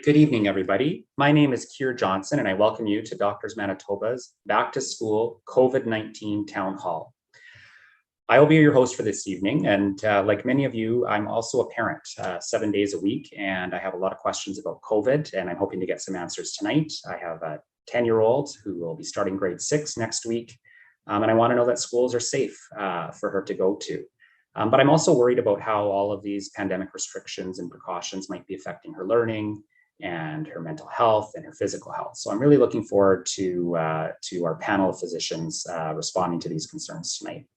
Good evening, everybody. My name is Keir Johnson, and I welcome you to Doctors Manitoba's Back to School COVID-19 Town Hall. I will be your host for this evening, and like many of you, I'm also a parent 7 days a week, and I have a lot of questions about COVID, and I'm hoping to get some answers tonight. I have a 10-year-old who will be starting grade 6 next week, and I want to know that schools are safe for her to go to. But I'm also worried about how all of these pandemic restrictions and precautions might be affecting her learning and her mental health and her physical health. So I'm really looking forward to our panel of physicians responding to these concerns tonight.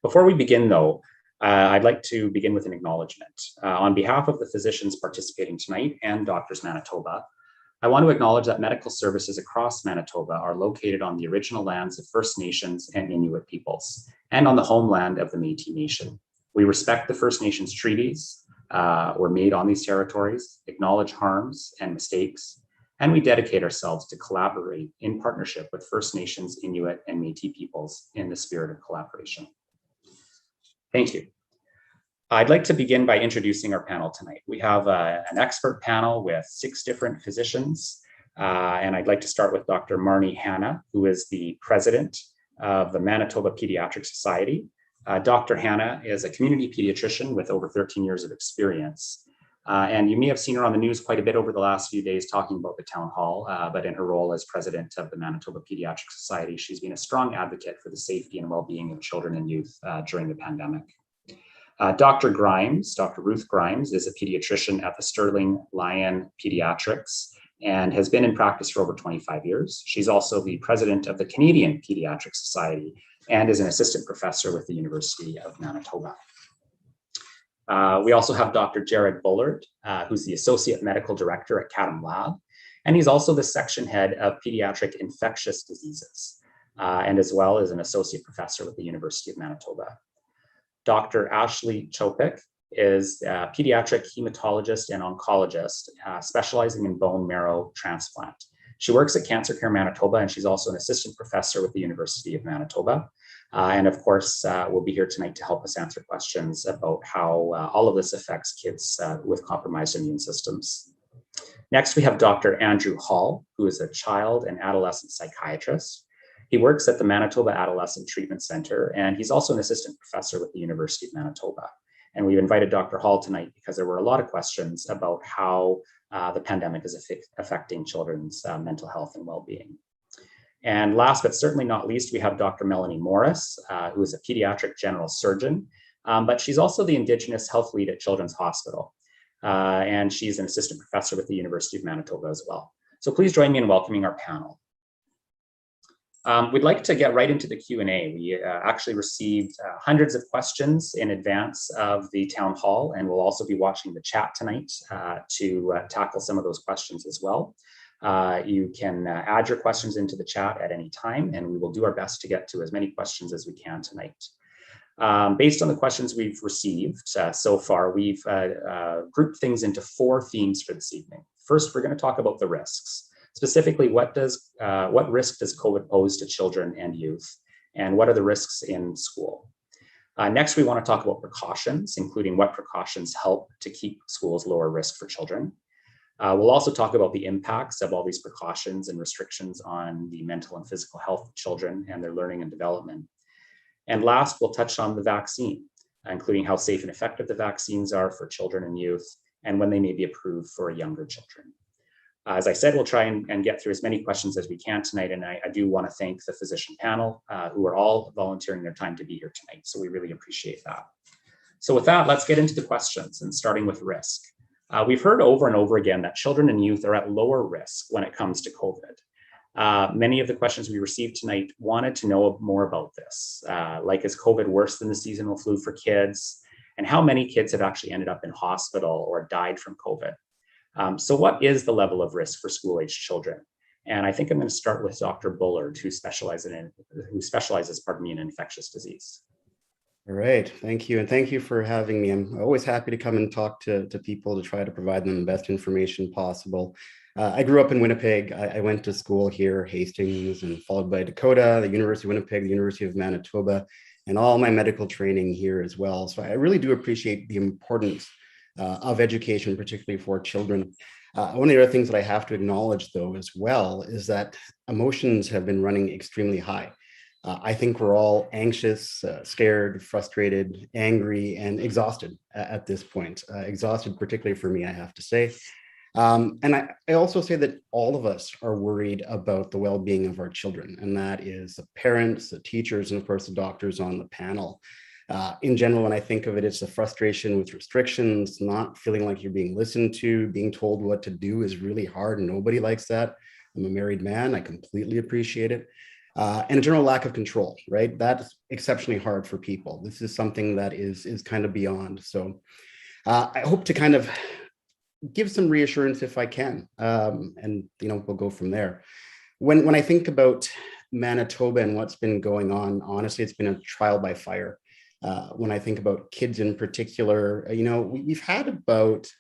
Before we begin though, I'd like to begin with an acknowledgement. On behalf of the physicians participating tonight and Doctors Manitoba, I want to acknowledge that medical services across Manitoba are located on the original lands of First Nations and Inuit peoples, and on the homeland of the Métis Nation. We respect the First Nations treaties were made on these territories, acknowledge harms and mistakes, and we dedicate ourselves to collaborate in partnership with First Nations, Inuit, and Métis peoples in the spirit of collaboration. Thank you. I'd like to begin by introducing our panel tonight. We have an expert panel with 6 different physicians, and I'd like to start with Dr. Marni Hanna, who is the president of the Manitoba Pediatric Society. Dr. Hanna is a community pediatrician with over 13 years of experience. And you may have seen her on the news quite a bit over the last few days talking about the town hall, but in her role as president of the Manitoba Pediatric Society, she's been a strong advocate for the safety and well-being of children and youth during the pandemic. Dr. Ruth Grimes, is a pediatrician at the Sterling Lion Pediatrics and has been in practice for over 25 years. She's also the president of the Canadian Pediatric Society and is an assistant professor with the University of Manitoba. We also have Dr. Jared Bullard, who's the associate medical director at Chatham Lab, and he's also the section head of pediatric infectious diseases, and as well as an associate professor with the University of Manitoba. Dr. Ashley Chopek is a pediatric hematologist and oncologist specializing in bone marrow transplant. She works at Cancer Care Manitoba, and she's also an assistant professor with the University of Manitoba. And of course, we'll be here tonight to help us answer questions about how all of this affects kids with compromised immune systems. Next, we have Dr. Andrew Hall, who is a child and adolescent psychiatrist. He works at the Manitoba Adolescent Treatment Center, and he's also an assistant professor with the University of Manitoba. And we've invited Dr. Hall tonight because there were a lot of questions about how the pandemic is affecting children's mental health and well-being. And last but certainly not least, we have Dr. Melanie Morris, who is a pediatric general surgeon, but she's also the Indigenous health lead at Children's Hospital. And she's an assistant professor with the University of Manitoba as well. So please join me in welcoming our panel. We'd like to get right into the Q&A. We actually received hundreds of questions in advance of the town hall, and we'll also be watching the chat tonight to tackle some of those questions as well. You can add your questions into the chat at any time, and we will do our best to get to as many questions as we can tonight. Based on the questions we've received so far, we've grouped things into 4 themes for this evening. First, we're going to talk about the risks. Specifically, what risk does COVID pose to children and youth, and what are the risks in school? Next, we want to talk about precautions, including what precautions help to keep schools lower risk for children. We'll also talk about the impacts of all these precautions and restrictions on the mental and physical health of children and their learning and development. And last, we'll touch on the vaccine, including how safe and effective the vaccines are for children and youth, and when they may be approved for younger children. As I said, we'll try and get through as many questions as we can tonight, and I do want to thank the physician panel who are all volunteering their time to be here tonight, so we really appreciate that. So with that, let's get into the questions, and starting with risk. We've heard over and over again that children and youth are at lower risk when it comes to COVID. Many of the questions we received tonight wanted to know more about this, like is COVID worse than the seasonal flu for kids, and how many kids have actually ended up in hospital or died from COVID. So what is the level of risk for school-aged children? And I think I'm going to start with Dr. Bullard, who specializes in infectious disease. All right, thank you. And thank you for having me. I'm always happy to come and talk to people to try to provide them the best information possible. I grew up in Winnipeg. I went to school here, Hastings, and followed by Dakota, the University of Winnipeg, the University of Manitoba, and all my medical training here as well. So I really do appreciate the importance of education, particularly for children. One of the other things that I have to acknowledge, though, as well, is that emotions have been running extremely high. I think we're all anxious, scared, frustrated, angry, and exhausted at this point. Exhausted, particularly for me, I have to say. And I also say that all of us are worried about the well-being of our children, and that is the parents, the teachers, and of course the doctors on the panel. In general, when I think of it, it's a frustration with restrictions, not feeling like you're being listened to, being told what to do is really hard, and nobody likes that. I'm a married man, I completely appreciate it. And a general lack of control, right? That's exceptionally hard for people. This is something that is kind of beyond. So I hope to kind of give some reassurance if I can, and we'll go from there. When I think about Manitoba and what's been going on, honestly, it's been a trial by fire. When I think about kids in particular, we've had about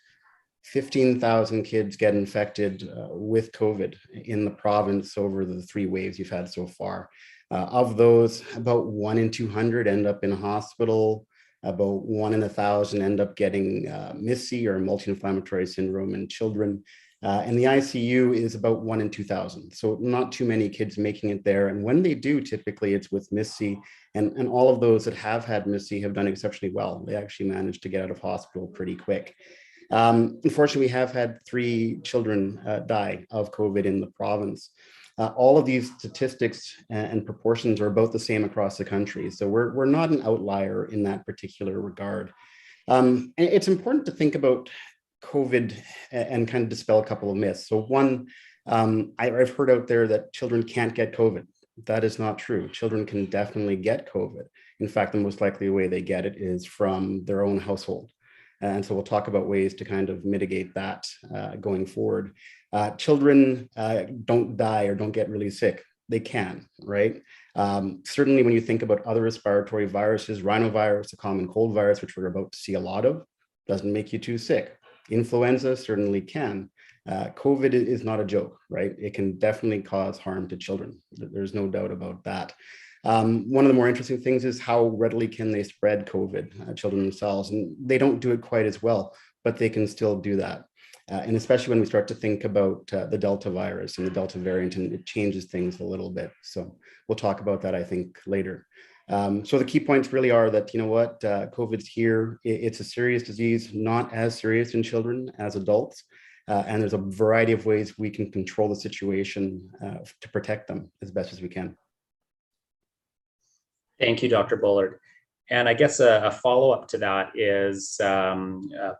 15,000 kids get infected with COVID in the province over the 3 waves you've had so far. Of those, about 1 in 200 end up in hospital. About 1 in 1,000 end up getting MIS-C or multi-inflammatory syndrome in children. And the ICU is about 1 in 2,000. So not too many kids making it there. And when they do, typically it's with MIS-C. And all of those that have had MIS-C have done exceptionally well. They actually managed to get out of hospital pretty quick. Unfortunately, we have had 3 children die of COVID in the province. All of these statistics and proportions are about the same across the country. So we're not an outlier in that particular regard. And it's important to think about COVID and kind of dispel a couple of myths. So one, I've heard out there that children can't get COVID. That is not true. Children can definitely get COVID. In fact, the most likely way they get it is from their own household. And so we'll talk about ways to kind of mitigate that going forward. Children don't die or don't get really sick. They can, right? Certainly when you think about other respiratory viruses, rhinovirus, a common cold virus, which we're about to see a lot of, doesn't make you too sick. Influenza certainly can. COVID is not a joke, right? It can definitely cause harm to children. There's no doubt about that. One of the more interesting things is how readily can they spread COVID, children themselves, and they don't do it quite as well, but they can still do that. And especially when we start to think about the Delta virus and the Delta variant, and it changes things a little bit. So we'll talk about that, I think, later. So the key points really are that, COVID's here. It's a serious disease, not as serious in children as adults. And there's a variety of ways we can control the situation to protect them as best as we can. Thank you, Dr. Bullard. And I guess a follow-up to that is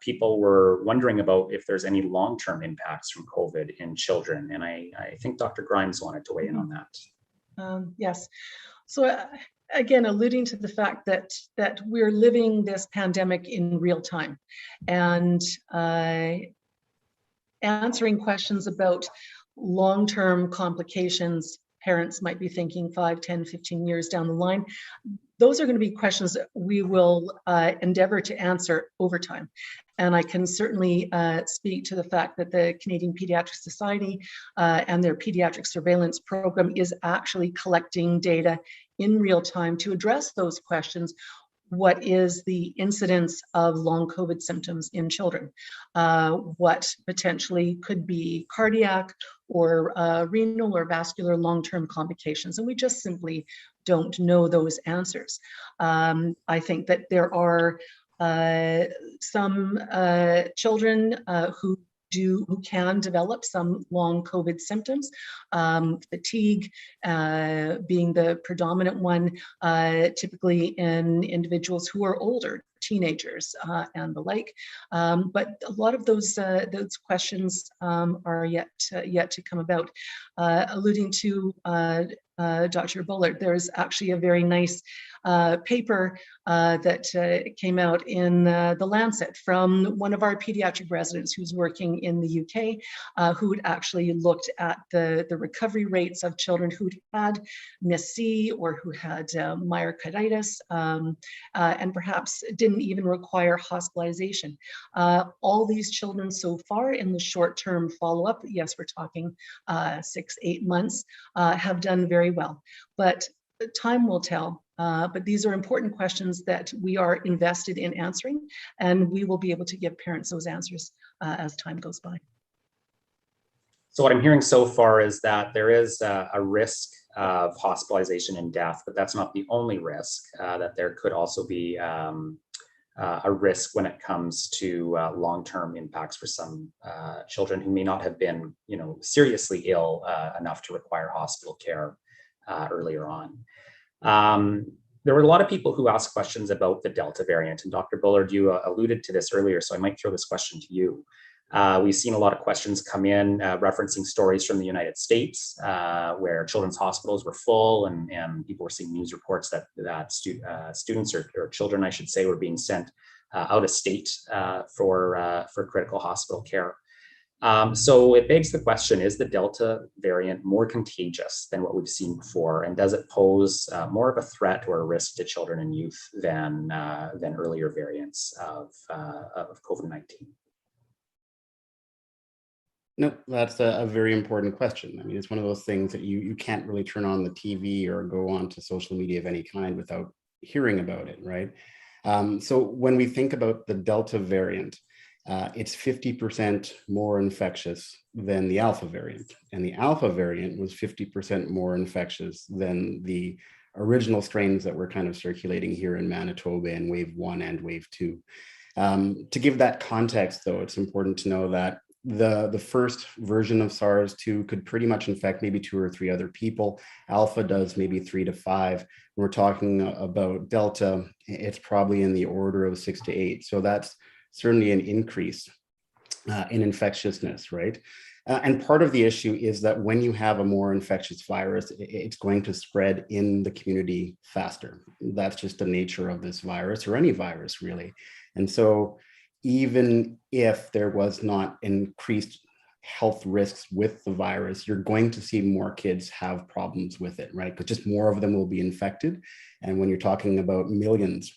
people were wondering about if there's any long-term impacts from COVID in children. And I think Dr. Grimes wanted to weigh in on that. Yes. So again, alluding to the fact that we're living this pandemic in real time, and answering questions about long-term complications. Parents might be thinking 5, 10, 15 years down the line. Those are going to be questions that we will endeavor to answer over time. And I can certainly speak to the fact that the Canadian Pediatric Society and their pediatric surveillance program is actually collecting data in real time to address those questions. What is the incidence of long COVID symptoms in children? What potentially could be cardiac or renal or vascular long-term complications? And we just simply don't know those answers. I think that there are some children who can develop some long COVID symptoms, fatigue being the predominant one, typically in individuals who are older, teenagers and the like. But a lot of those questions are yet to come about. Alluding to Dr. Bullard, there's actually a very nice paper that came out in the Lancet from one of our pediatric residents who's working in the UK, who had actually looked at the recovery rates of children who'd had MIS-C or who had myocarditis and perhaps didn't even require hospitalization. All these children so far in the short-term follow-up, yes, we're talking 6-8 months, have done very well, but time will tell. But these are important questions that we are invested in answering, and we will be able to give parents those answers as time goes by. So what I'm hearing so far is that there is a risk of hospitalization and death, but that's not the only risk, that there could also be a risk when it comes to long-term impacts for some children who may not have been, seriously ill enough to require hospital care earlier on. There were a lot of people who asked questions about the Delta variant, and Dr. Bullard, you alluded to this earlier, so I might throw this question to you. We've seen a lot of questions come in referencing stories from the United States where children's hospitals were full, and people were seeing news reports that students or children, I should say, were being sent out of state for critical hospital care. So it begs the question, is the Delta variant more contagious than what we've seen before? And does it pose more of a threat or a risk to children and youth than earlier variants of COVID-19? No, that's a very important question. I mean, it's one of those things that you can't really turn on the TV or go on to social media of any kind without hearing about it, right? So when we think about the Delta variant, it's 50% more infectious than the Alpha variant. And the Alpha variant was 50% more infectious than the original strains that were kind of circulating here in Manitoba in wave 1 and wave 2. To give that context, though, it's important to know that the first version of SARS-2 could pretty much infect maybe 2 or 3 other people. Alpha does maybe 3 to 5. When we're talking about Delta, it's probably in the order of 6 to 8. So that's certainly an increase in infectiousness, right? And part of the issue is that when you have a more infectious virus, it's going to spread in the community faster. That's just the nature of this virus, or any virus, really. And so even if there was not increased health risks with the virus, you're going to see more kids have problems with it, right? Because just more of them will be infected. And when you're talking about millions,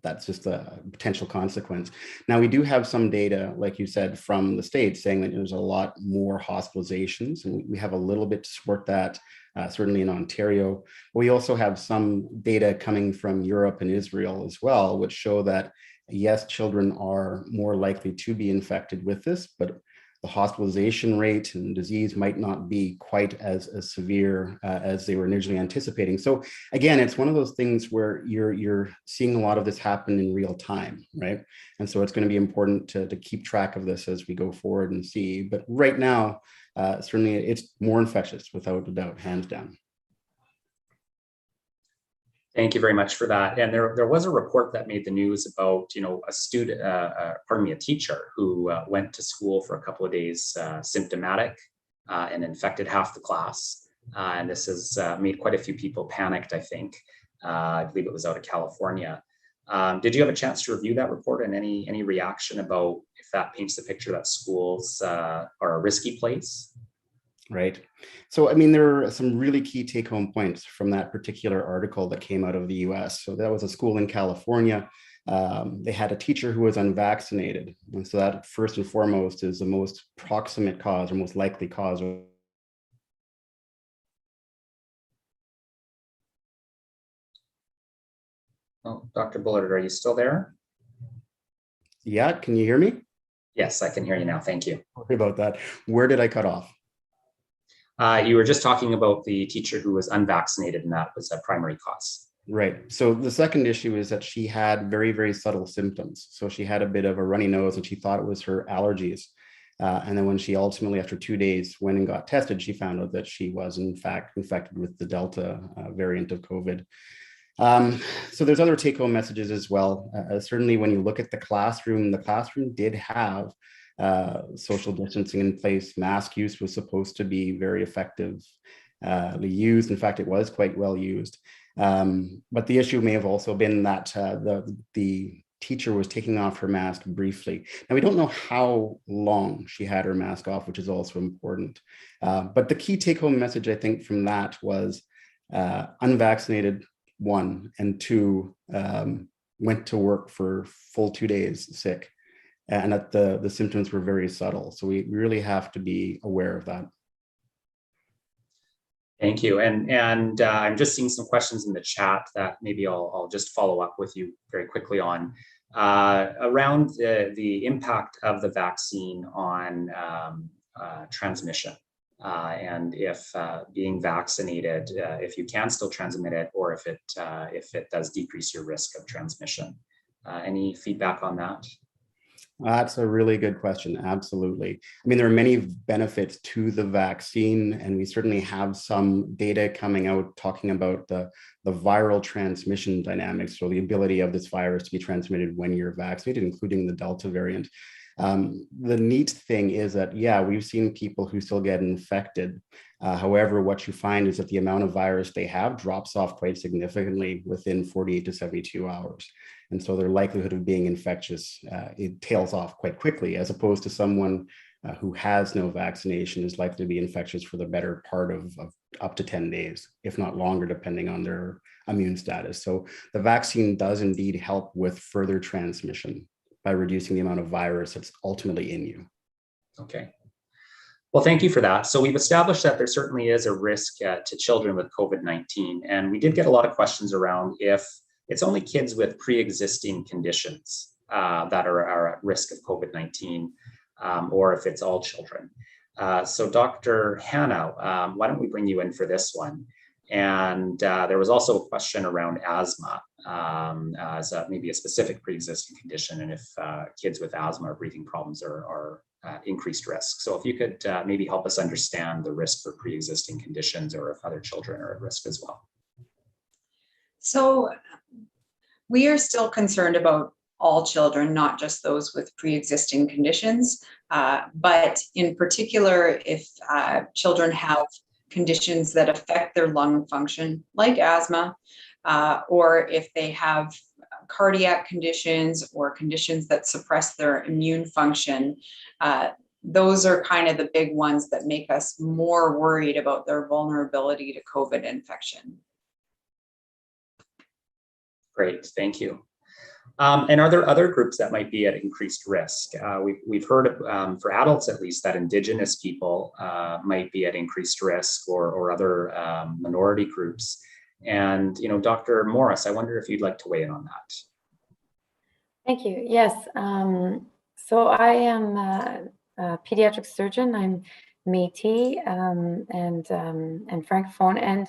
that's just a potential consequence. Now, we do have some data, like you said, from the States saying that there's a lot more hospitalizations, and we have a little bit to support that, certainly in Ontario. We also have some data coming from Europe and Israel as well, which show that yes, children are more likely to be infected with this, but the hospitalization rate and disease might not be quite as severe as they were initially anticipating. So again, it's one of those things where you're seeing a lot of this happen in real time, right? And so it's going to be important to keep track of this as we go forward and see. But right now, certainly it's more infectious, without a doubt, hands down. Thank you very much for that. And there was a report that made the news about, a student, a teacher who went to school for a couple of days symptomatic and infected half the class. And this has made quite a few people panicked, I think. I believe it was out of California. Did you have a chance to review that report, and any reaction about if that paints the picture that schools are a risky place? Right. So, I mean, there are some really key take-home points from that particular article that came out of the US. So that was a school in California. They had a teacher who was unvaccinated. And so that, first and foremost, is the most proximate cause, or most likely cause. Oh, Dr. Bullard, are you still there? Yeah, can you hear me? Yes, I can hear you now. Thank you. Sorry about that. Where did I cut off? You were just talking about the teacher who was unvaccinated, and that was a primary cause. Right. So the second issue is that she had very, very subtle symptoms. So she had a bit of a runny nose, and she thought it was her allergies. And then when she ultimately, after 2 days, went and got tested, she found out that she was, in fact, infected with the Delta variant of COVID. So there's other take-home messages as well. Certainly, when you look at the classroom did have social distancing in place. Mask use was supposed to be very effectively used. In fact, it was quite well used. But the issue may have also been that the teacher was taking off her mask briefly. Now, we don't know how long she had her mask off, which is also important. But the key take-home message, I think, from that was unvaccinated, 1, and 2, went to work for full 2 days sick, and that the symptoms were very subtle. So we really have to be aware of that. Thank you. And I'm just seeing some questions in the chat that maybe I'll just follow up with you very quickly on around the impact of the vaccine on transmission. and if being vaccinated, if you can still transmit it, or if it does decrease your risk of transmission. Any feedback on that? That's a really good question. Absolutely. I mean, there are many benefits to the vaccine, and we certainly have some data coming out talking about the viral transmission dynamics, so the ability of this virus to be transmitted when you're vaccinated, including the Delta variant. The neat thing is that, yeah, we've seen people who still get infected. However, what you find is that the amount of virus they have drops off quite significantly within 48 to 72 hours. And so their likelihood of being infectious, it tails off quite quickly, as opposed to someone who has no vaccination is likely to be infectious for the better part of up to 10 days, if not longer, depending on their immune status. So the vaccine does indeed help with further transmission by reducing the amount of virus that's ultimately in you. Okay. Well, thank you for that. So we've established that there certainly is a risk to children with COVID-19. And we did get a lot of questions around if it's only kids with pre-existing conditions that are at risk of COVID-19, or if it's all children. So Dr. Hanna, why don't we bring you in for this one? And there was also a question around asthma as maybe a specific pre-existing condition, and if kids with asthma or breathing problems are increased risk. So if you could maybe help us understand the risk for pre-existing conditions, or if other children are at risk as well. So we are still concerned about all children, not just those with pre-existing conditions, but in particular, if children have conditions that affect their lung function, like asthma, or if they have cardiac conditions or conditions that suppress their immune function, those are kind of the big ones that make us more worried about their vulnerability to COVID infection. Great, thank you. And are there other groups that might be at increased risk? We've heard for adults at least that Indigenous people might be at increased risk, or other minority groups. And Dr. Morris, I wonder if you'd like to weigh in on that. Thank you. Yes. So I am a pediatric surgeon. I'm Métis and Francophone,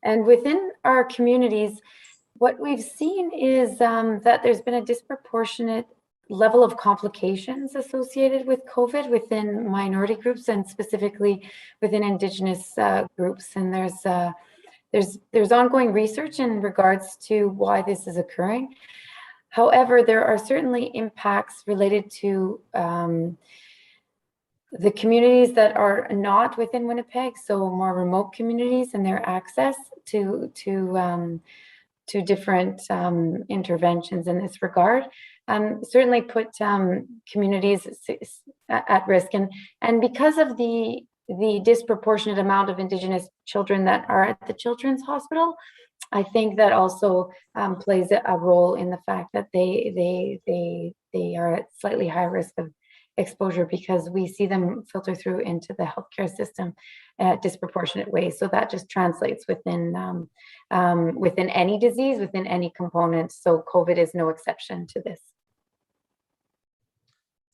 and within our communities, what we've seen is that there's been a disproportionate level of complications associated with COVID within minority groups, and specifically within Indigenous groups. And there's ongoing research in regards to why this is occurring. However, there are certainly impacts related to the communities that are not within Winnipeg, so more remote communities, and their access to different interventions in this regard, certainly put communities at risk. And because of the disproportionate amount of Indigenous children that are at the Children's Hospital, I think that also plays a role in the fact that they are at slightly higher risk of exposure, because we see them filter through into the healthcare system at disproportionate ways. So that just translates within any disease, within any component. So COVID is no exception to this.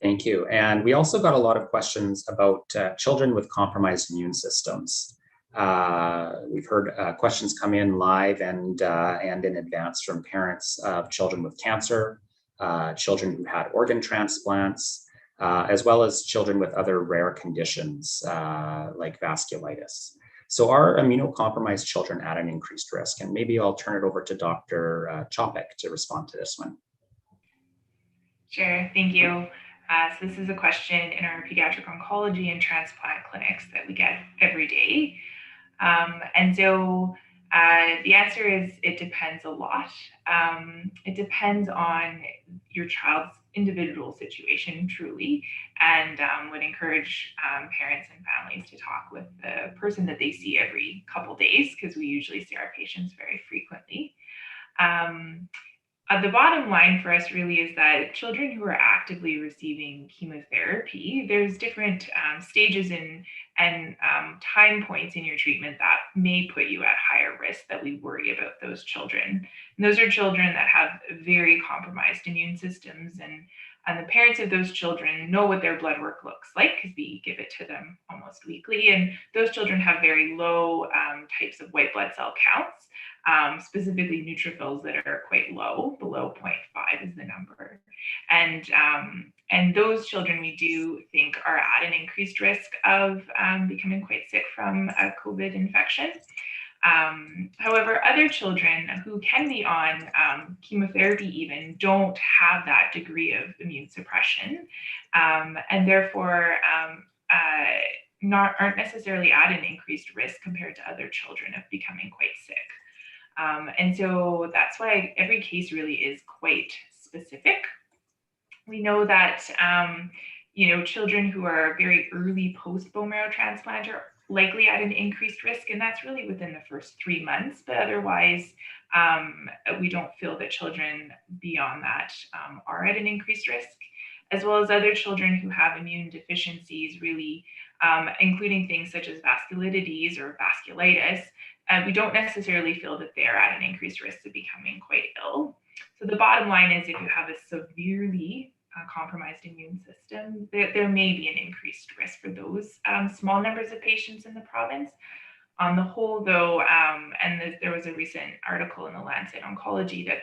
Thank you. And we also got a lot of questions about children with compromised immune systems. We've heard questions come in live and in advance from parents of children with cancer, children who had organ transplants, as well as children with other rare conditions like vasculitis. So are immunocompromised children at an increased risk? And maybe I'll turn it over to Dr. Chopek to respond to this one. Sure, thank you. So this is a question in our pediatric oncology and transplant clinics that we get every day. And so the answer is it depends a lot. It depends on your child's individual situation, truly, and would encourage parents and families to talk with the person that they see every couple days, because we usually see our patients very frequently. The bottom line for us really is that children who are actively receiving chemotherapy, there's different stages and time points in your treatment that may put you at higher risk, that we worry about those children. And those are children that have very compromised immune systems, and And the parents of those children know what their blood work looks like because we give it to them almost weekly. And those children have very low types of white blood cell counts, specifically neutrophils that are quite low, below 0.5 is the number. And those children we do think are at an increased risk of becoming quite sick from a COVID infection. However, other children who can be on chemotherapy even don't have that degree of immune suppression, and therefore aren't necessarily at an increased risk compared to other children of becoming quite sick. And so that's why every case really is quite specific. We know that children who are very early post bone marrow transplant are likely at an increased risk, and that's really within the first 3 months. But otherwise, we don't feel that children beyond that are at an increased risk, as well as other children who have immune deficiencies, really, including things such as vasculitis or vasculitis. We don't necessarily feel that they're at an increased risk of becoming quite ill. So the bottom line is, if you have a severely compromised immune system, there may be an increased risk for those small numbers of patients in the province. On the whole, though, there was a recent article in the Lancet Oncology that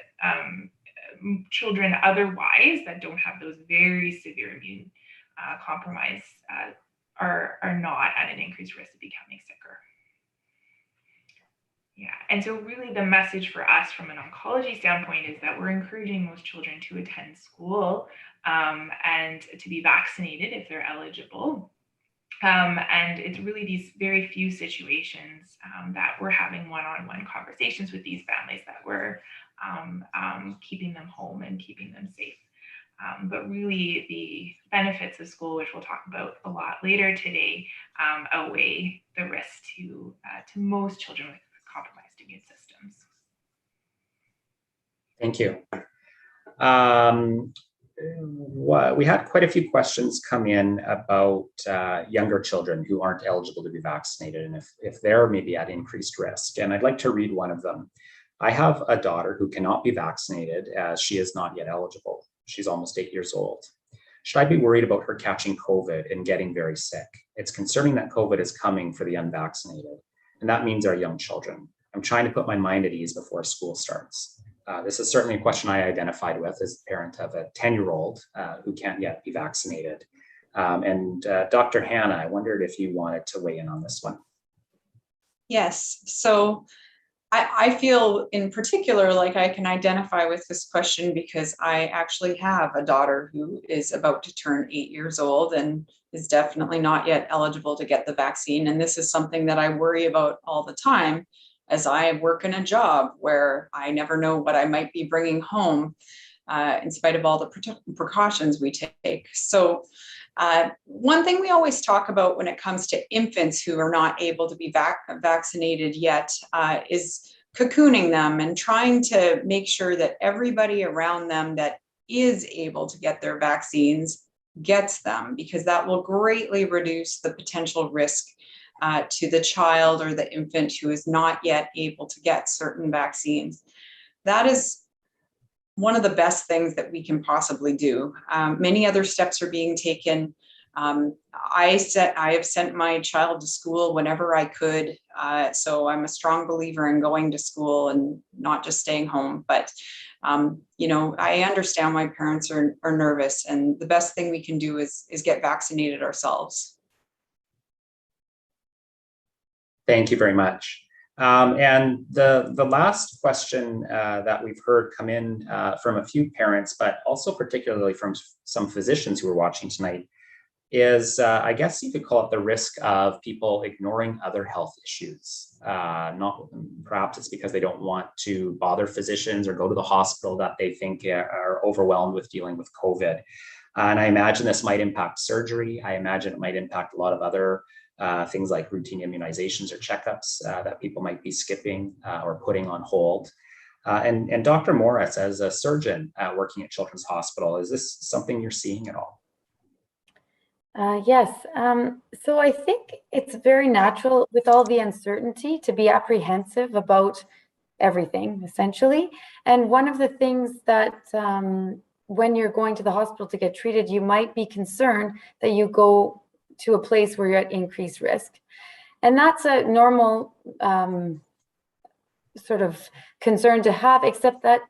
children otherwise that don't have those very severe immune compromise are not at an increased risk of becoming sicker. Yeah, and so really the message for us from an oncology standpoint is that we're encouraging most children to attend school and to be vaccinated if they're eligible. And it's really these very few situations that we're having one-on-one conversations with these families that we're keeping them home and keeping them safe. But really the benefits of school, which we'll talk about a lot later today, outweigh the risk to most children with compromised immune systems. Thank you. We had quite a few questions come in about younger children who aren't eligible to be vaccinated and if they're maybe at increased risk. And I'd like to read one of them. I have a daughter who cannot be vaccinated as she is not yet eligible. She's almost 8 years old. Should I be worried about her catching COVID and getting very sick? It's concerning that COVID is coming for the unvaccinated, and that means our young children. I'm trying to put my mind at ease before school starts. This is certainly a question I identified with as a parent of a 10-year-old who can't yet be vaccinated. Dr. Hanna, I wondered if you wanted to weigh in on this one. Yes, so I feel in particular like I can identify with this question because I actually have a daughter who is about to turn 8 years old and is definitely not yet eligible to get the vaccine. And this is something that I worry about all the time as I work in a job where I never know what I might be bringing home in spite of all the precautions we take. So one thing we always talk about when it comes to infants who are not able to be vaccinated yet is cocooning them and trying to make sure that everybody around them that is able to get their vaccines gets them, because that will greatly reduce the potential risk to the child or the infant who is not yet able to get certain vaccines. That is one of the best things that we can possibly do. Many other steps are being taken. I have sent my child to school whenever I could. So I'm a strong believer in going to school and not just staying home. But, I understand why parents are nervous, and the best thing we can do is get vaccinated ourselves. Thank you very much. And the last question that we've heard come in from a few parents, but also particularly from some physicians who are watching tonight, is I guess you could call it the risk of people ignoring other health issues. Perhaps it's because they don't want to bother physicians or go to the hospital that they think are overwhelmed with dealing with COVID. And I imagine this might impact surgery. I imagine it might impact a lot of other things like routine immunizations or checkups that people might be skipping or putting on hold. And Dr. Morris, as a surgeon working at Children's Hospital, is this something you're seeing at all? Yes. So I think it's very natural with all the uncertainty to be apprehensive about everything, essentially. And one of the things that when you're going to the hospital to get treated, you might be concerned that you go to a place where you're at increased risk. And that's a normal sort of concern to have, except that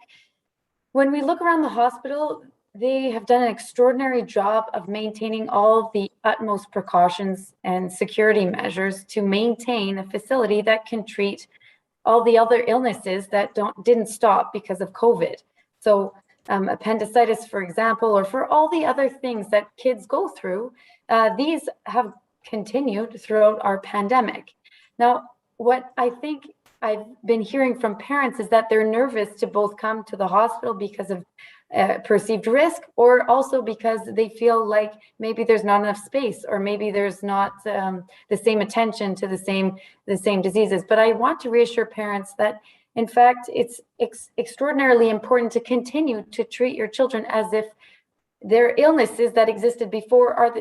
when we look around the hospital, they have done an extraordinary job of maintaining all the utmost precautions and security measures to maintain a facility that can treat all the other illnesses that didn't stop because of COVID. So appendicitis, for example, or for all the other things that kids go through, these have continued throughout our pandemic. Now, what I think I've been hearing from parents is that they're nervous to both come to the hospital because of perceived risk, or also because they feel like maybe there's not enough space, or maybe there's not the same attention to the same diseases. But I want to reassure parents that, in fact, it's extraordinarily important to continue to treat your children as if their illnesses that existed before are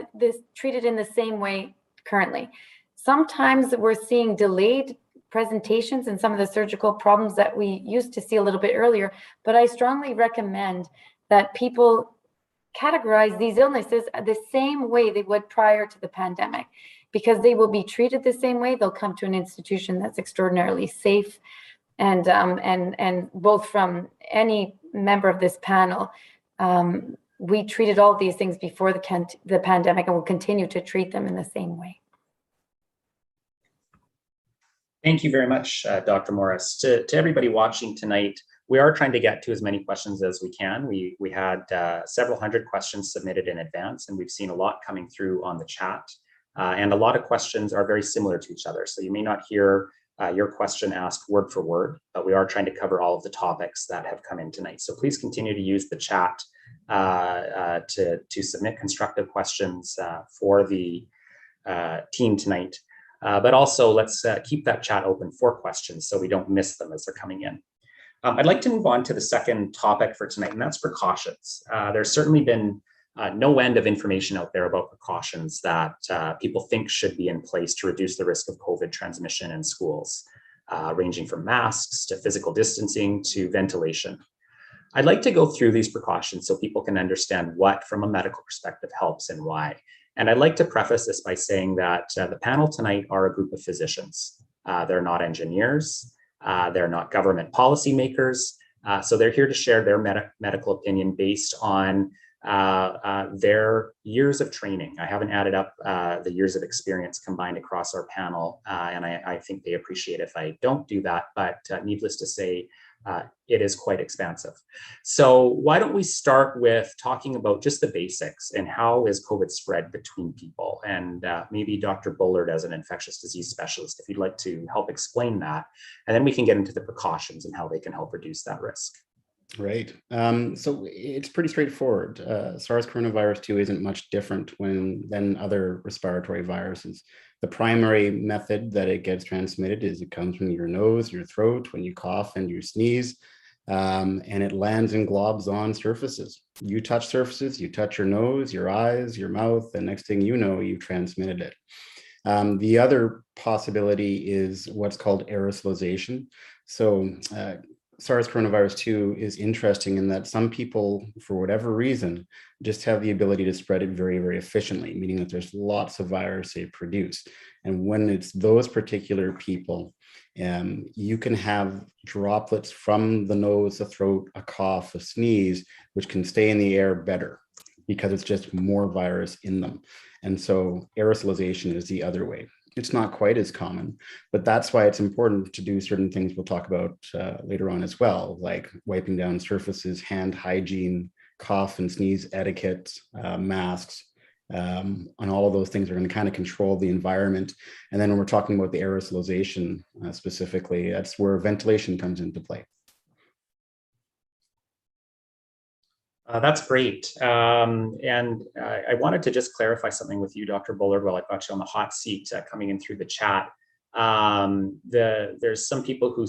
treated in the same way currently. Sometimes we're seeing delayed presentations and some of the surgical problems that we used to see a little bit earlier, but I strongly recommend that people categorize these illnesses the same way they would prior to the pandemic, because they will be treated the same way. They'll come to an institution that's extraordinarily safe, and both from any member of this panel, we treated all these things before the pandemic, and will continue to treat them in the same way. Thank you very much, Dr. Morris. To everybody watching tonight, we are trying to get to as many questions as we can. We had several hundred questions submitted in advance, and we've seen a lot coming through on the chat. And a lot of questions are very similar to each other. So you may not hear your question asked word for word, but we are trying to cover all of the topics that have come in tonight. So please continue to use the chat to submit constructive questions for the team tonight. But also let's keep that chat open for questions so we don't miss them as they're coming in. I'd like to move on to the second topic for tonight, and that's precautions. There's certainly been no end of information out there about precautions that people think should be in place to reduce the risk of COVID transmission in schools, ranging from masks to physical distancing to ventilation. I'd like to go through these precautions so people can understand what, from a medical perspective, helps and why. And I'd like to preface this by saying that the panel tonight are a group of physicians. They're not engineers, they're not government policymakers, so they're here to share their medical opinion based on their years of training. I haven't added up the years of experience combined across our panel, and I think they appreciate if I don't do that, but needless to say, it is quite expansive. So why don't we start with talking about just the basics and how is COVID spread between people? And maybe Dr. Bullard, as an infectious disease specialist, if you'd like to help explain that, and then we can get into the precautions and how they can help reduce that risk. Right. So it's pretty straightforward. SARS coronavirus 2 isn't much different than other respiratory viruses. The primary method that it gets transmitted is it comes from your nose, your throat, when you cough and you sneeze, and it lands in globs on surfaces. You touch surfaces, you touch your nose, your eyes, your mouth, and next thing you know, you've transmitted it. The other possibility is what's called aerosolization. So SARS coronavirus 2 is interesting in that some people, for whatever reason, just have the ability to spread it very, very efficiently, meaning that there's lots of virus they produce. And when it's those particular people, you can have droplets from the nose, the throat, a cough, a sneeze, which can stay in the air better because it's just more virus in them. And so aerosolization is the other way. It's not quite as common, but that's why it's important to do certain things we'll talk about later on as well, like wiping down surfaces, hand hygiene, cough and sneeze etiquette, masks, and all of those things are going to kind of control the environment. And then when we're talking about the aerosolization specifically, that's where ventilation comes into play. That's great. And I wanted to just clarify something with you, Dr. Bullard, while I've got you on the hot seat coming in through the chat. There's some people who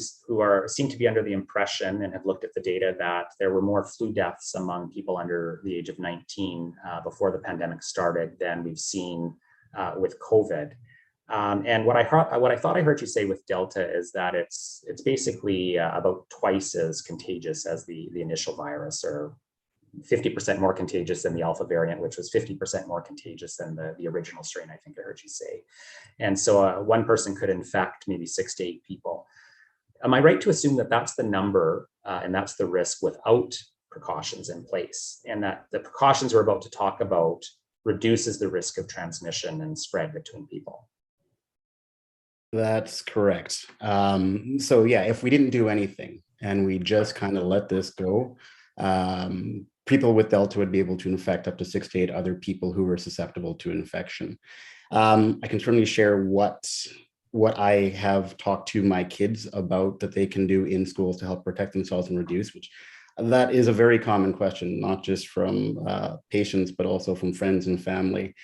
seem to be under the impression and have looked at the data that there were more flu deaths among people under the age of 19 before the pandemic started than we've seen with COVID. And what I thought I heard you say with Delta is that it's basically about twice as contagious as the initial virus, or 50% more contagious than the alpha variant, which was 50% more contagious than the original strain, I think I heard you say. And so one person could infect maybe 6 to 8 people. Am I right to assume that that's the number and that's the risk without precautions in place, and that the precautions we're about to talk about reduces the risk of transmission and spread between people? That's correct. So yeah, if we didn't do anything and we just kind of let this go, people with Delta would be able to infect up to 6 to 8 other people who were susceptible to infection. I can certainly share what I have talked to my kids about that they can do in schools to help protect themselves and reduce, which that is a very common question, not just from patients, but also from friends and family.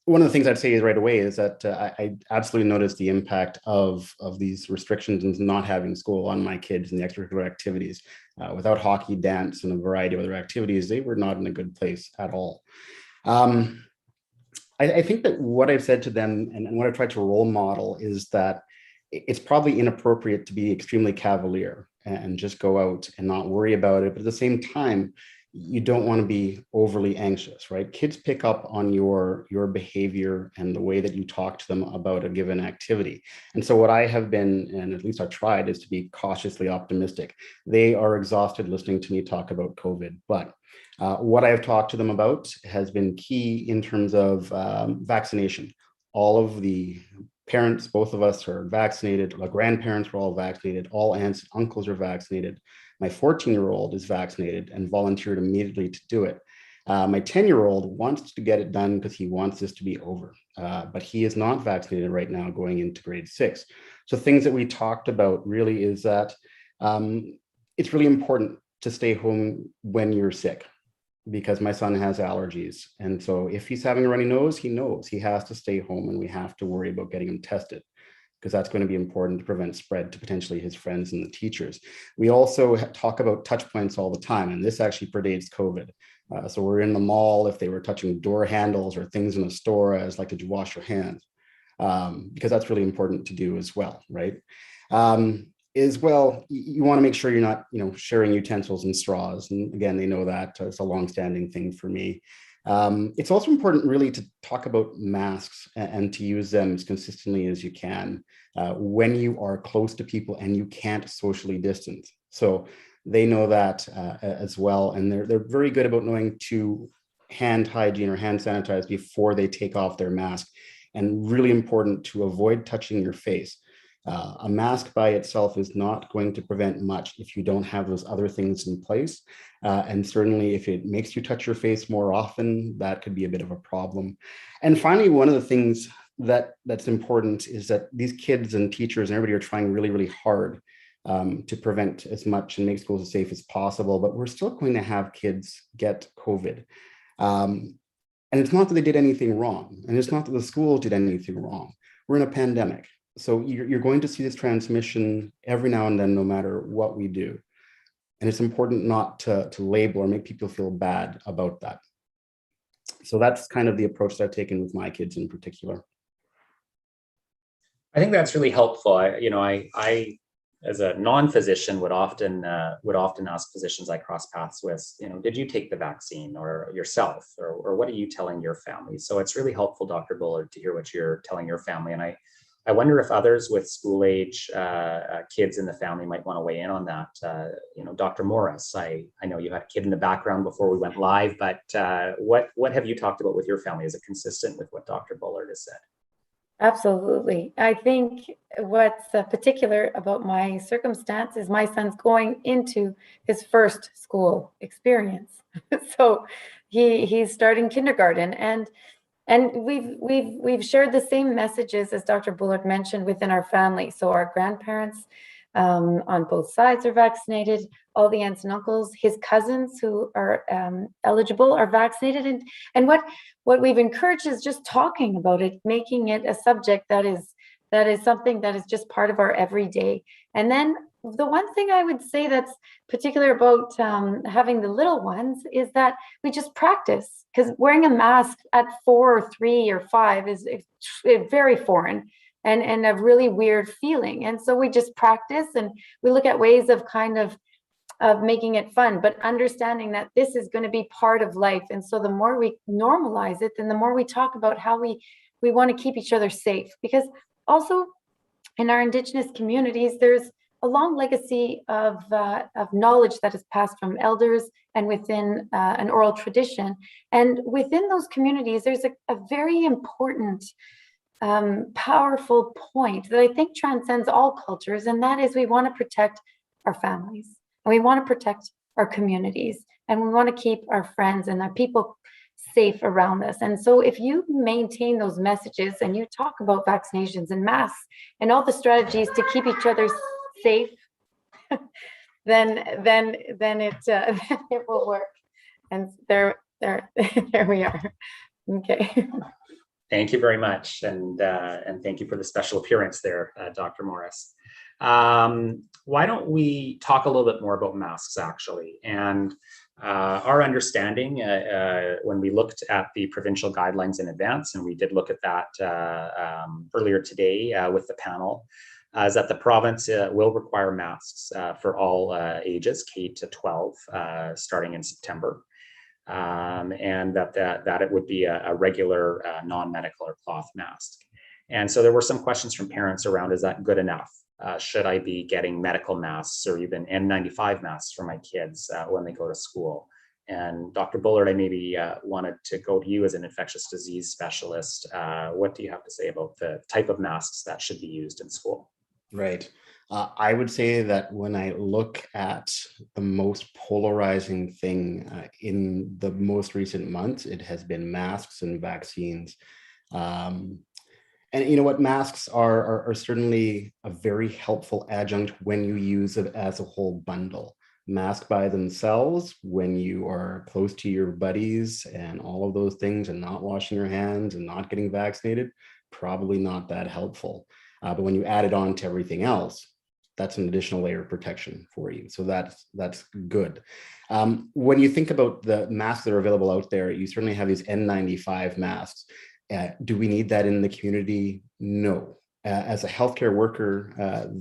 One of the things I'd say is right away is that I absolutely noticed the impact of these restrictions and not having school on my kids and the extracurricular activities. Without hockey, dance, and a variety of other activities, they were not in a good place at all. I think that what I've said to them and what I've tried to role model is that it's probably inappropriate to be extremely cavalier and just go out and not worry about it. But at the same time, you don't want to be overly anxious, right? Kids pick up on your behavior and the way that you talk to them about a given activity. And so what I have been, and at least I tried, is to be cautiously optimistic. They are exhausted listening to me talk about COVID, but what I have talked to them about has been key in terms of vaccination. All of the parents, both of us are vaccinated. My grandparents were all vaccinated. All aunts and uncles are vaccinated. My 14-year-old is vaccinated and volunteered immediately to do it. My 10-year-old wants to get it done because he wants this to be over, but he is not vaccinated right now going into grade 6. So things that we talked about really is that it's really important to stay home when you're sick, because my son has allergies. And so if he's having a runny nose, he knows he has to stay home, and we have to worry about getting him tested, because that's going to be important to prevent spread to potentially his friends and the teachers. We also talk about touch points all the time, and this actually predates COVID. So we're in the mall, if they were touching door handles or things in the store, I was like, did you wash your hands? Because that's really important to do as well, right? As well, you want to make sure you're not, sharing utensils and straws. And again, they know that it's a longstanding thing for me. It's also important really to talk about masks and to use them as consistently as you can when you are close to people and you can't socially distance. So they know that as well. And they're very good about knowing to hand hygiene or hand sanitize before they take off their mask. And really important to avoid touching your face. A mask by itself is not going to prevent much if you don't have those other things in place. And certainly if it makes you touch your face more often, that could be a bit of a problem. And finally, one of the things that's important is that these kids and teachers and everybody are trying really, really hard to prevent as much and make schools as safe as possible, but we're still going to have kids get COVID. And it's not that they did anything wrong, and it's not that the schools did anything wrong. We're in a pandemic. So you're going to see this transmission every now and then, no matter what we do. And it's important not to label or make people feel bad about that. So that's kind of the approach that I've taken with my kids in particular. I think that's really helpful. I as a non-physician would often ask physicians I cross paths with, did you take the vaccine or yourself, or what are you telling your family? So it's really helpful, Dr. Bullard, to hear what you're telling your family. And I wonder if others with school age kids in the family might want to weigh in on that. Dr. Morris, I know you had a kid in the background before we went live, but what have you talked about with your family? Is it consistent with what Dr. Bullard has said? Absolutely. I think what's particular about my circumstance is my son's going into his first school experience. So he's starting kindergarten, and we've shared the same messages as Dr. Bullard mentioned within our family. So our grandparents on both sides are vaccinated. All the aunts and uncles, his cousins who are eligible are vaccinated. And what we've encouraged is just talking about it, making it a subject that is something that is just part of our everyday. And then the one thing I would say that's particular about having the little ones is that we just practice, because wearing a mask at 4 or 3 or 5 is very foreign and a really weird feeling. And so we just practice, and we look at ways of kind of of making it fun, but understanding that this is going to be part of life. And so the more we normalize it, then the more we talk about how we want to keep each other safe. Because also in our Indigenous communities, there's a long legacy of knowledge that is passed from elders and within an oral tradition. And within those communities, there's a very important, powerful point that I think transcends all cultures, and that is we want to protect our families, and we want to protect our communities, and we want to keep our friends and our people safe around us. And so if you maintain those messages and you talk about vaccinations and masks and all the strategies to keep each other safe, then it will work. And there we are. Okay. Thank you very much, and thank you for the special appearance there, Dr. Morris. Why don't we talk a little bit more about masks, actually? And our understanding, when we looked at the provincial guidelines in advance, and we did look at that earlier today with the panel, is that the province will require masks for all ages, K to 12, starting in September. And that it would be a regular non-medical or cloth mask. And so there were some questions from parents around, is that good enough? Should I be getting medical masks or even N95 masks for my kids when they go to school? And Dr. Bullard, I maybe wanted to go to you as an infectious disease specialist. What do you have to say about the type of masks that should be used in school? Right. I would say that when I look at the most polarizing thing in the most recent months, it has been masks and vaccines. And you know what, masks are certainly a very helpful adjunct when you use it as a whole bundle. Mask by themselves, when you are close to your buddies and all of those things and not washing your hands and not getting vaccinated, probably not that helpful. But when you add it on to everything else, that's an additional layer of protection for you. So that's good. When you think about the masks that are available out there, you certainly have these N95 masks. Do we need that in the community? No. As a healthcare worker,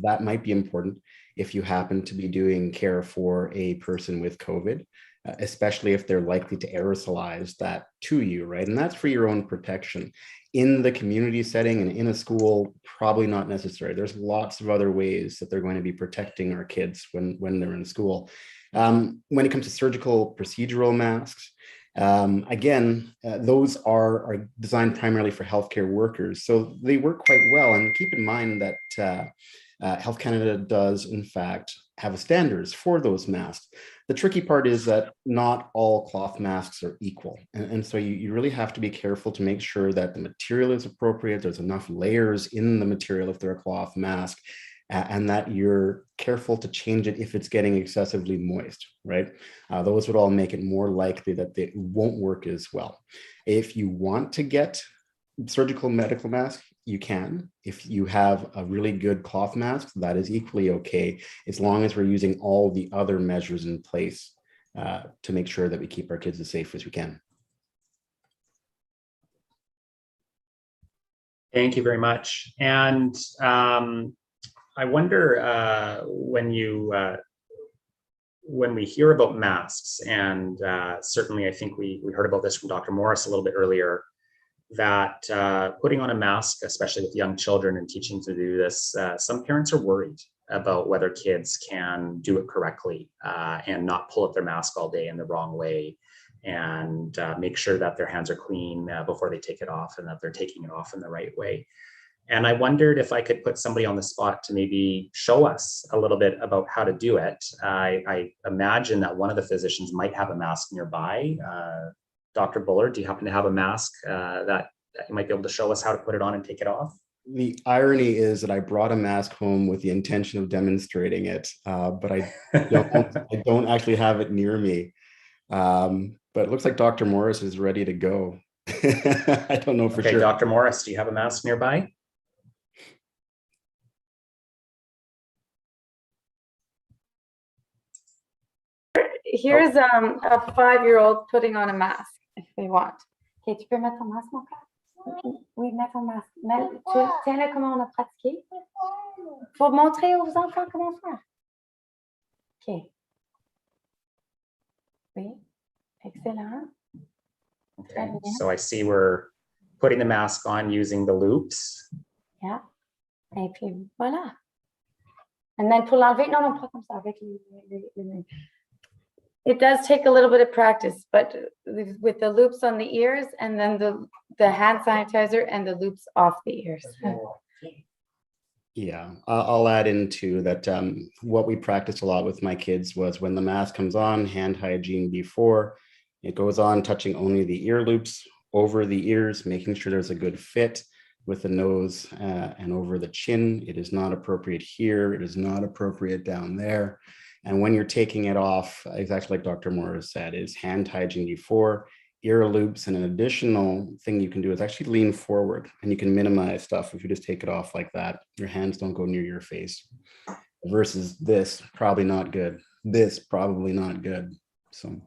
that might be important if you happen to be doing care for a person with COVID, especially if they're likely to aerosolize that to you, right? And that's for your own protection. In the community setting and in a school, probably not necessary. There's lots of other ways that they're going to be protecting our kids when they're in school. When it comes to surgical procedural masks, again, those are designed primarily for healthcare workers. So they work quite well. And keep in mind that Health Canada does, in fact, have standards for those masks. The tricky part is that not all cloth masks are equal. And so you really have to be careful to make sure that the material is appropriate, there's enough layers in the material if they're a cloth mask, and that you're careful to change it if it's getting excessively moist, right? Those would all make it more likely that they won't work as well. If you want to get surgical medical mask, you can. If you have a really good cloth mask, that is equally okay, as long as we're using all the other measures in place to make sure that we keep our kids as safe as we can. Thank you very much. And I wonder when we hear about masks, and certainly I think we heard about this from Dr. Morris a little bit earlier, that putting on a mask, especially with young children and teaching to do this, some parents are worried about whether kids can do it correctly and not pull up their mask all day in the wrong way, and make sure that their hands are clean before they take it off and that they're taking it off in the right way. And I wondered if I could put somebody on the spot to maybe show us a little bit about how to do it. I imagine that one of the physicians might have a mask nearby. Dr. Bullard, do you happen to have a mask that you might be able to show us how to put it on and take it off? The irony is that I brought a mask home with the intention of demonstrating it, but I don't actually have it near me. But it looks like Dr. Morris is ready to go. I don't know for sure. Dr. Morris, do you have a mask nearby? Here's a 5-year-old putting on a mask if they want. Okay, tu peux mettre ton masque, mon frère? Oui, mets ton masque. Tiens-le comment on a pratiqué. Faut montrer aux enfants comment faire. Okay. Oui, excellent. Okay, so I see we're putting the mask on using the loops. Yeah. Et puis voilà. And then pour l'enlever, non, pas comme ça, avec les. It does take a little bit of practice, but with the loops on the ears and then the hand sanitizer and the loops off the ears. Yeah, I'll add into that. What we practiced a lot with my kids was when the mask comes on, hand hygiene before it goes on, touching only the ear loops over the ears, making sure there's a good fit with the nose and over the chin. It is not appropriate here. It is not appropriate down there. And when you're taking it off, exactly like Dr. Morris said, is hand hygiene before, ear loops. And an additional thing you can do is actually lean forward, and you can minimize stuff if you just take it off like that. Your hands don't go near your face. Versus this, probably not good. This, probably not good. So.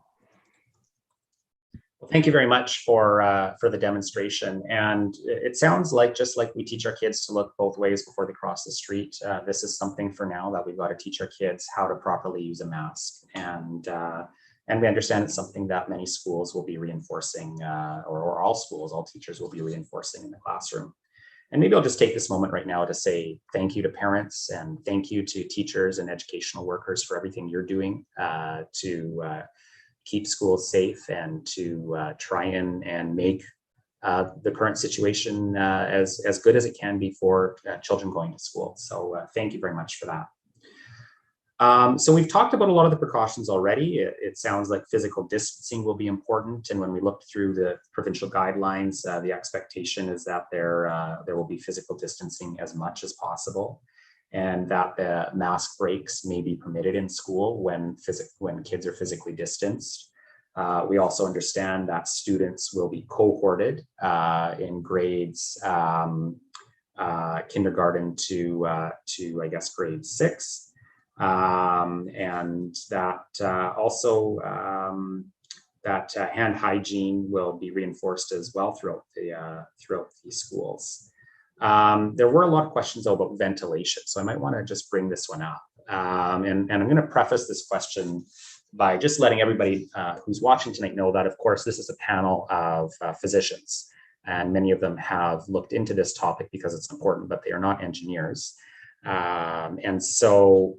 Well, thank you very much for the demonstration. And it sounds like, just like we teach our kids to look both ways before they cross the street, this is something for now that we've got to teach our kids how to properly use a mask. And we understand it's something that many schools will be reinforcing, or all schools, all teachers will be reinforcing in the classroom. And maybe I'll just take this moment right now to say thank you to parents and thank you to teachers and educational workers for everything you're doing to keep schools safe and to try and make the current situation as good as it can be for children going to school. So thank you very much for that. So we've talked about a lot of the precautions already. It sounds like physical distancing will be important. And when we look through the provincial guidelines, the expectation is that there will be physical distancing as much as possible, and that the mask breaks may be permitted in school when kids are physically distanced. We also understand that students will be cohorted in grades kindergarten to I guess grade 6, and that also that hand hygiene will be reinforced as well throughout the schools. There were a lot of questions about ventilation, so I might want to just bring this one up. And I'm going to preface this question by just letting everybody who's watching tonight know that, of course, this is a panel of physicians, and many of them have looked into this topic because it's important, but they are not engineers. And so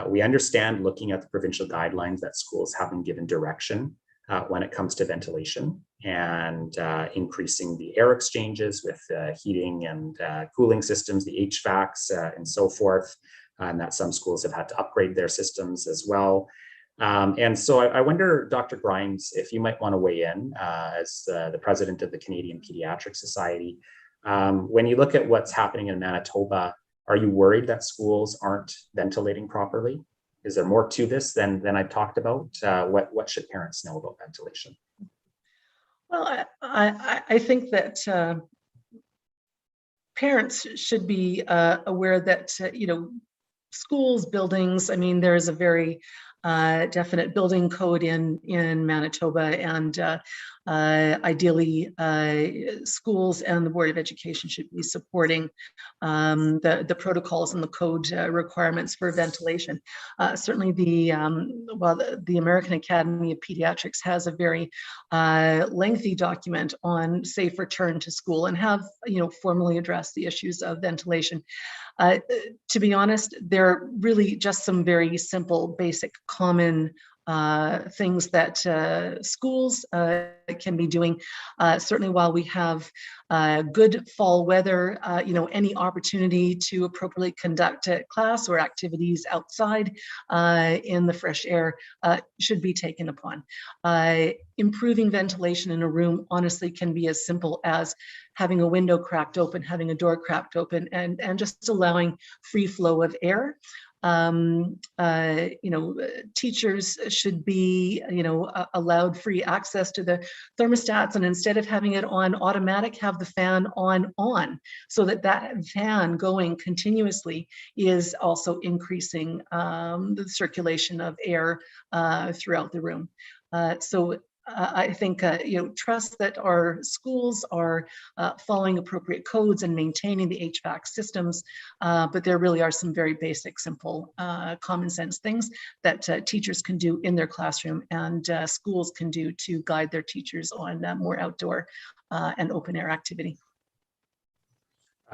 we understand, looking at the provincial guidelines, that schools have been given direction when it comes to ventilation and increasing the air exchanges with heating and cooling systems, the HVACs and so forth, and that some schools have had to upgrade their systems as well. And so I wonder, Dr. Grimes, if you might want to weigh in as the president of the Canadian Pediatric Society. When you look at what's happening in Manitoba, are you worried that schools aren't ventilating properly? Is there more to this than I talked about? What should parents know about ventilation? Well, I think that parents should be aware that, schools, buildings, I mean, there is a very definite building code in Manitoba, and ideally schools and the Board of Education should be supporting the protocols and the code requirements for ventilation. Certainly the American Academy of Pediatrics has a very lengthy document on safe return to school and have formally addressed the issues of ventilation. To be honest, there are really just some very simple, basic, common things that schools can be doing. Certainly while we have good fall weather, any opportunity to appropriately conduct a class or activities outside in the fresh air should be taken upon. Improving ventilation in a room honestly can be as simple as having a window cracked open, having a door cracked open, and just allowing free flow of air. Teachers should be, allowed free access to the thermostats, and instead of having it on automatic, have the fan on, so that fan going continuously is also increasing the circulation of air throughout the room. So I think, trust that our schools are following appropriate codes and maintaining the HVAC systems, but there really are some very basic, simple, common sense things that teachers can do in their classroom and schools can do to guide their teachers on more outdoor and open air activity.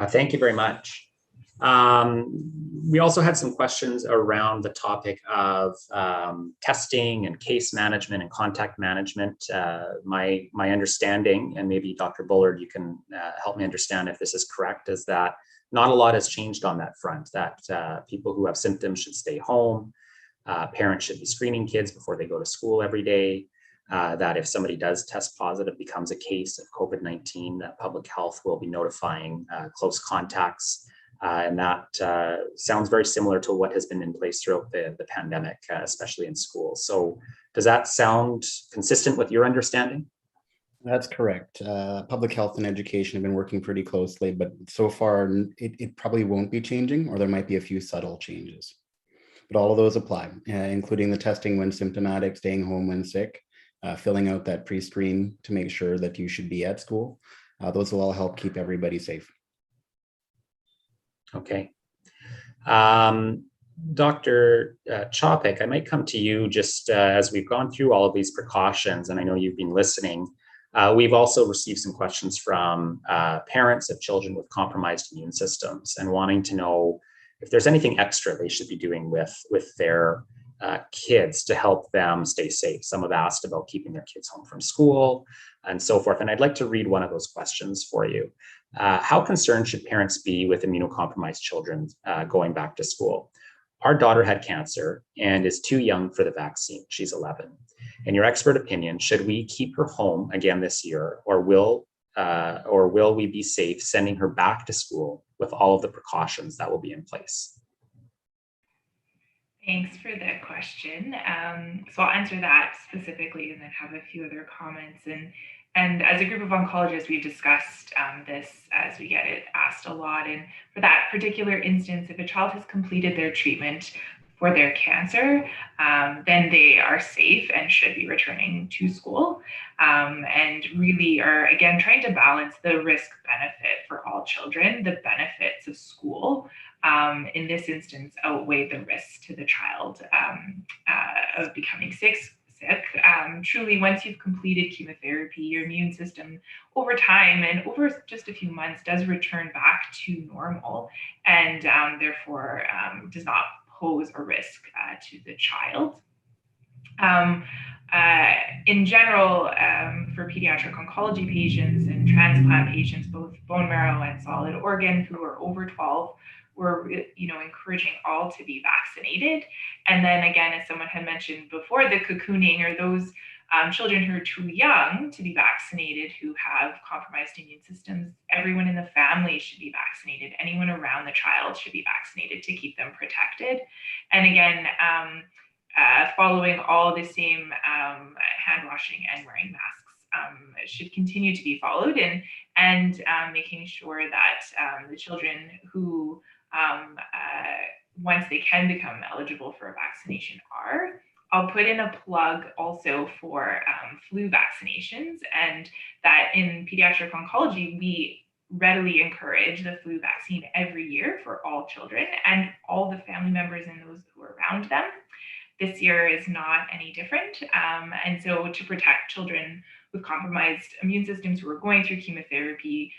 Thank you very much. We also had some questions around the topic of testing and case management and contact management. My understanding, and maybe Dr. Bullard, you can help me understand if this is correct, is that not a lot has changed on that front, that people who have symptoms should stay home, parents should be screening kids before they go to school every day, that if somebody does test positive, becomes a case of COVID-19, that public health will be notifying close contacts. And that sounds very similar to what has been in place throughout the pandemic, especially in schools. So does that sound consistent with your understanding? That's correct. Public health and education have been working pretty closely, but so far it probably won't be changing, or there might be a few subtle changes. But all of those apply, including the testing when symptomatic, staying home when sick, filling out that pre-screen to make sure that you should be at school. Those will all help keep everybody safe. Okay. Dr. Chopek, I might come to you just as we've gone through all of these precautions, and I know you've been listening. We've also received some questions from parents of children with compromised immune systems and wanting to know if there's anything extra they should be doing with their kids to help them stay safe. Some have asked about keeping their kids home from school and so forth. And I'd like to read one of those questions for you. How concerned should parents be with immunocompromised children going back to school? Our daughter had cancer and is too young for the vaccine. She's 11. In your expert opinion, should we keep her home again this year, or will we be safe sending her back to school with all of the precautions that will be in place? Thanks for that question. So I'll answer that specifically and then have a few other comments. And as a group of oncologists, we've discussed this as we get it asked a lot. And for that particular instance, if a child has completed their treatment for their cancer, then they are safe and should be returning to school, and really are, again, trying to balance the risk benefit for all children. The benefits of school in this instance outweigh the risk to the child of becoming sick. Truly, once you've completed chemotherapy, your immune system over time and over just a few months does return back to normal, and therefore does not pose a risk to the child. In general, for pediatric oncology patients and transplant patients, both bone marrow and solid organ who are over 12, we're encouraging all to be vaccinated. And then again, as someone had mentioned before, the cocooning, or those children who are too young to be vaccinated, who have compromised immune systems, everyone in the family should be vaccinated. Anyone around the child should be vaccinated to keep them protected. And again, following all the same hand washing and wearing masks should continue to be followed, and making sure that the children who once they can become eligible for a vaccination are. I'll put in a plug also for flu vaccinations, and that in pediatric oncology, we readily encourage the flu vaccine every year for all children and all the family members and those who are around them. This year is not any different. And so to protect children with compromised immune systems who are going through chemotherapy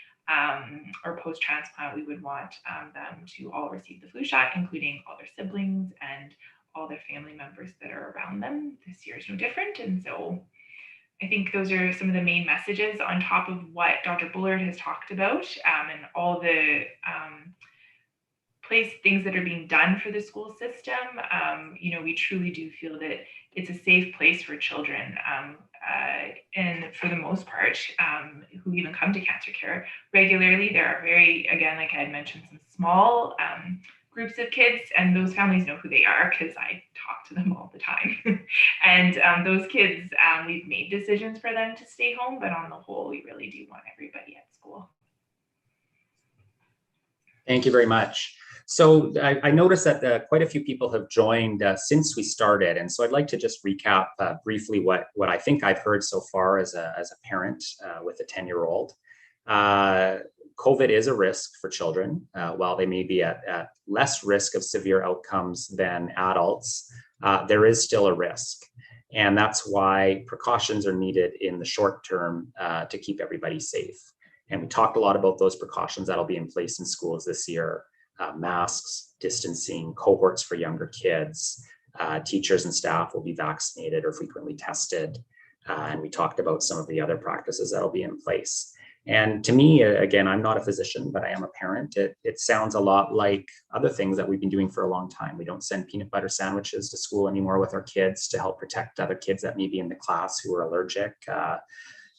or post-transplant, we would want them to all receive the flu shot, including all their siblings and all their family members that are around them. This year is no different. And so I think those are some of the main messages on top of what Dr. Bullard has talked about, and all the things that are being done for the school system. We truly do feel that it's a safe place for children, and for the most part, who even come to cancer care regularly. There are again, like I had mentioned, some small groups of kids, and those families know who they are because I talk to them all the time. And those kids, we've made decisions for them to stay home, but on the whole, we really do want everybody at school. Thank you very much. So I noticed that quite a few people have joined since we started. And so I'd like to just recap briefly what I think I've heard so far as a parent with a 10-year-old. COVID is a risk for children. While they may be at less risk of severe outcomes than adults, there is still a risk. And that's why precautions are needed in the short term to keep everybody safe. And we talked a lot about those precautions that'll be in place in schools this year. Masks, distancing, cohorts for younger kids, teachers and staff will be vaccinated or frequently tested. And we talked about some of the other practices that'll be in place. And to me, again, I'm not a physician, but I am a parent. It sounds a lot like other things that we've been doing for a long time. We don't send peanut butter sandwiches to school anymore with our kids to help protect other kids that may be in the class who are allergic.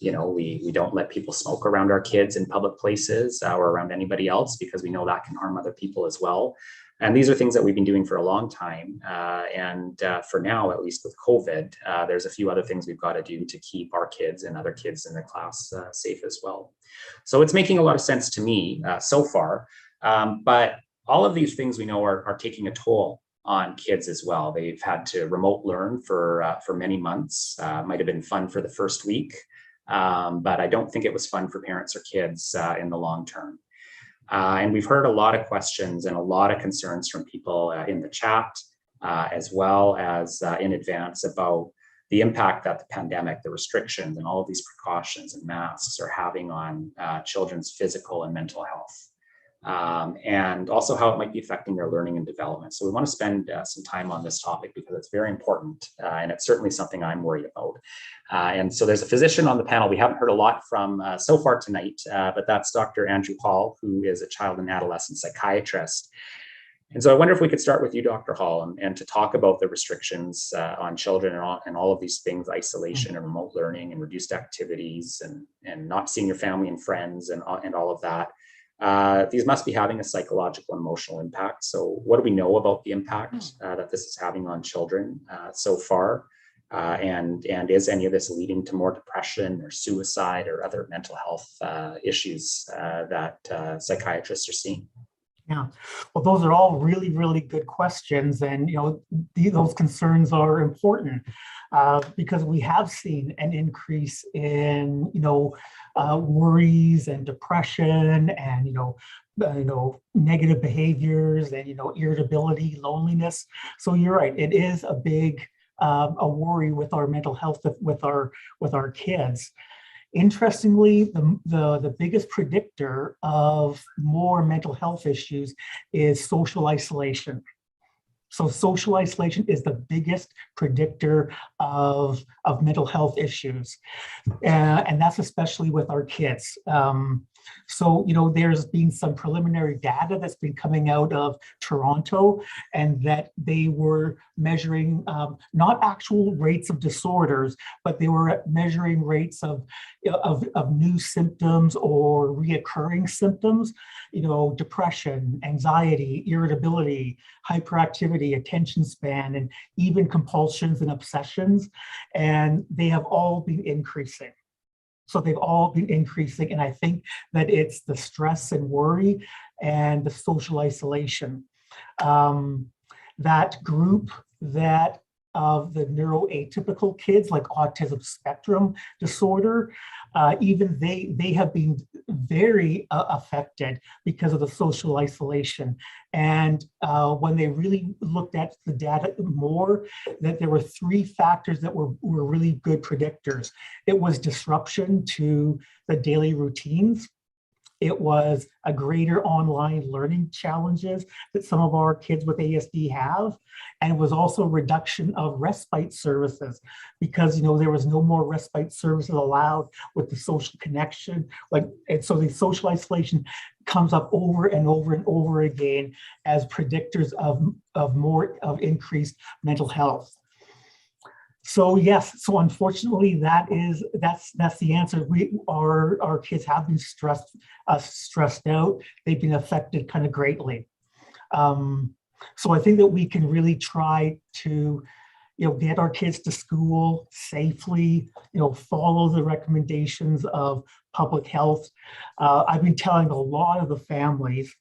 We don't let people smoke around our kids in public places or around anybody else because we know that can harm other people as well. And these are things that we've been doing for a long time. For now, at least with COVID, there's a few other things we've got to do to keep our kids and other kids in the class safe as well. So it's making a lot of sense to me so far. But all of these things we know are taking a toll on kids as well. They've had to remote learn for many months. Might have been fun for the first week, but I don't think it was fun for parents or kids in the long term. And we've heard a lot of questions and a lot of concerns from people in the chat, as well as in advance about the impact that the pandemic, the restrictions, and all of these precautions and masks are having on children's physical and mental health. And also how it might be affecting their learning and development. So we want to spend some time on this topic because it's very important, and it's certainly something I'm worried about. And so there's a physician on the panel we haven't heard a lot from so far tonight, but that's Dr. Andrew Hall, who is a child and adolescent psychiatrist. And so I wonder if we could start with you, Dr. Hall, and to talk about the restrictions on children and all of these things, isolation and remote learning and reduced activities and not seeing your family and friends and all of that. These must be having a psychological and emotional impact. So what do we know about the impact that this is having on children so far? And is any of this leading to more depression or suicide or other mental health issues that psychiatrists are seeing? Yeah, well, those are all really, really good questions. And, those concerns are important because we have seen an increase in, worries and depression and, negative behaviors and, irritability, loneliness. So you're right. It is a big a worry with our mental health with our kids. Interestingly, the biggest predictor of more mental health issues is social isolation. So social isolation is the biggest predictor of mental health issues. And that's especially with our kids. So, there's been some preliminary data that's been coming out of Toronto, and that they were measuring not actual rates of disorders, but they were measuring rates of new symptoms or reoccurring symptoms, depression, anxiety, irritability, hyperactivity, attention span, and even compulsions and obsessions. And they have all been increasing. So they've all been increasing. And I think that it's the stress and worry and the social isolation. That group that of the neuroatypical kids, like autism spectrum disorder, even they have been very affected because of the social isolation. And when they really looked at the data more, that there were three factors that were really good predictors. It was disruption to the daily routines. It was a greater online learning challenges that some of our kids with ASD have. And it was also reduction of respite services because, there was no more respite services allowed with the social connection. And so the social isolation comes up over and over and over again as predictors of increased mental health. So yes, so unfortunately, that's the answer. Our kids have been stressed out. They've been affected kind of greatly. So I think that we can really try to, get our kids to school safely. Follow the recommendations of public health. I've been telling a lot of the families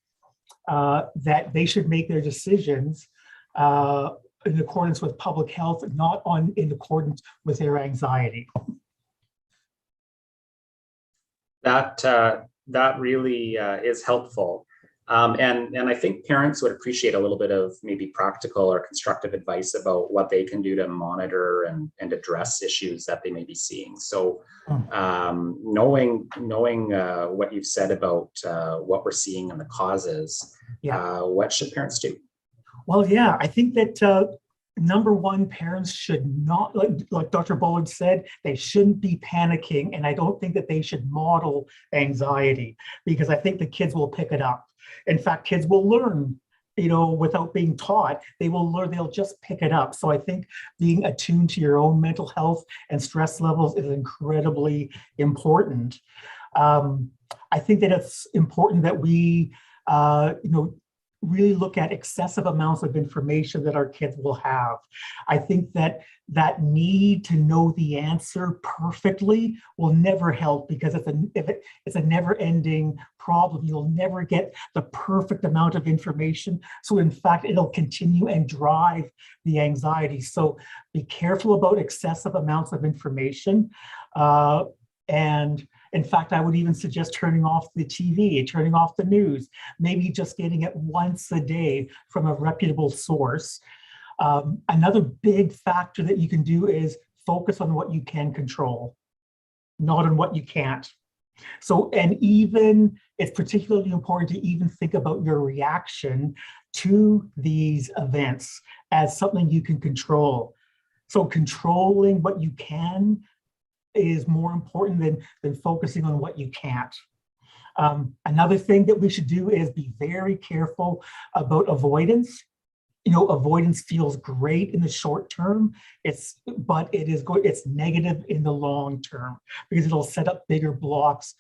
that they should make their decisions in accordance with public health, not in accordance with their anxiety. That really is helpful. And I think parents would appreciate a little bit of maybe practical or constructive advice about what they can do to monitor and address issues that they may be seeing. So knowing what you've said about what we're seeing and the causes, what should parents do? Well, yeah, I think that number one, parents should not, like Dr. Bullard said, they shouldn't be panicking, and I don't think that they should model anxiety, because I think the kids will pick it up. In fact, kids will learn, without being taught. They will learn, they'll just pick it up. So I think being attuned to your own mental health and stress levels is incredibly important. I think that it's important that we, really look at excessive amounts of information that our kids will have. I think that need to know the answer perfectly will never help, because it's a never-ending problem. You'll never get the perfect amount of information. So in fact, it'll continue and drive the anxiety. So be careful about excessive amounts of information. And in fact, I would even suggest turning off the TV, turning off the news, maybe just getting it once a day from a reputable source. Another big factor that you can do is focus on what you can control, not on what you can't. So, and even it's particularly important to even think about your reaction to these events as something you can control. So controlling what you can is more important than focusing on what you can't. Another thing that we should do is be very careful about avoidance. Avoidance feels great in the short term, but it's negative in the long term, because it'll set up bigger blocks.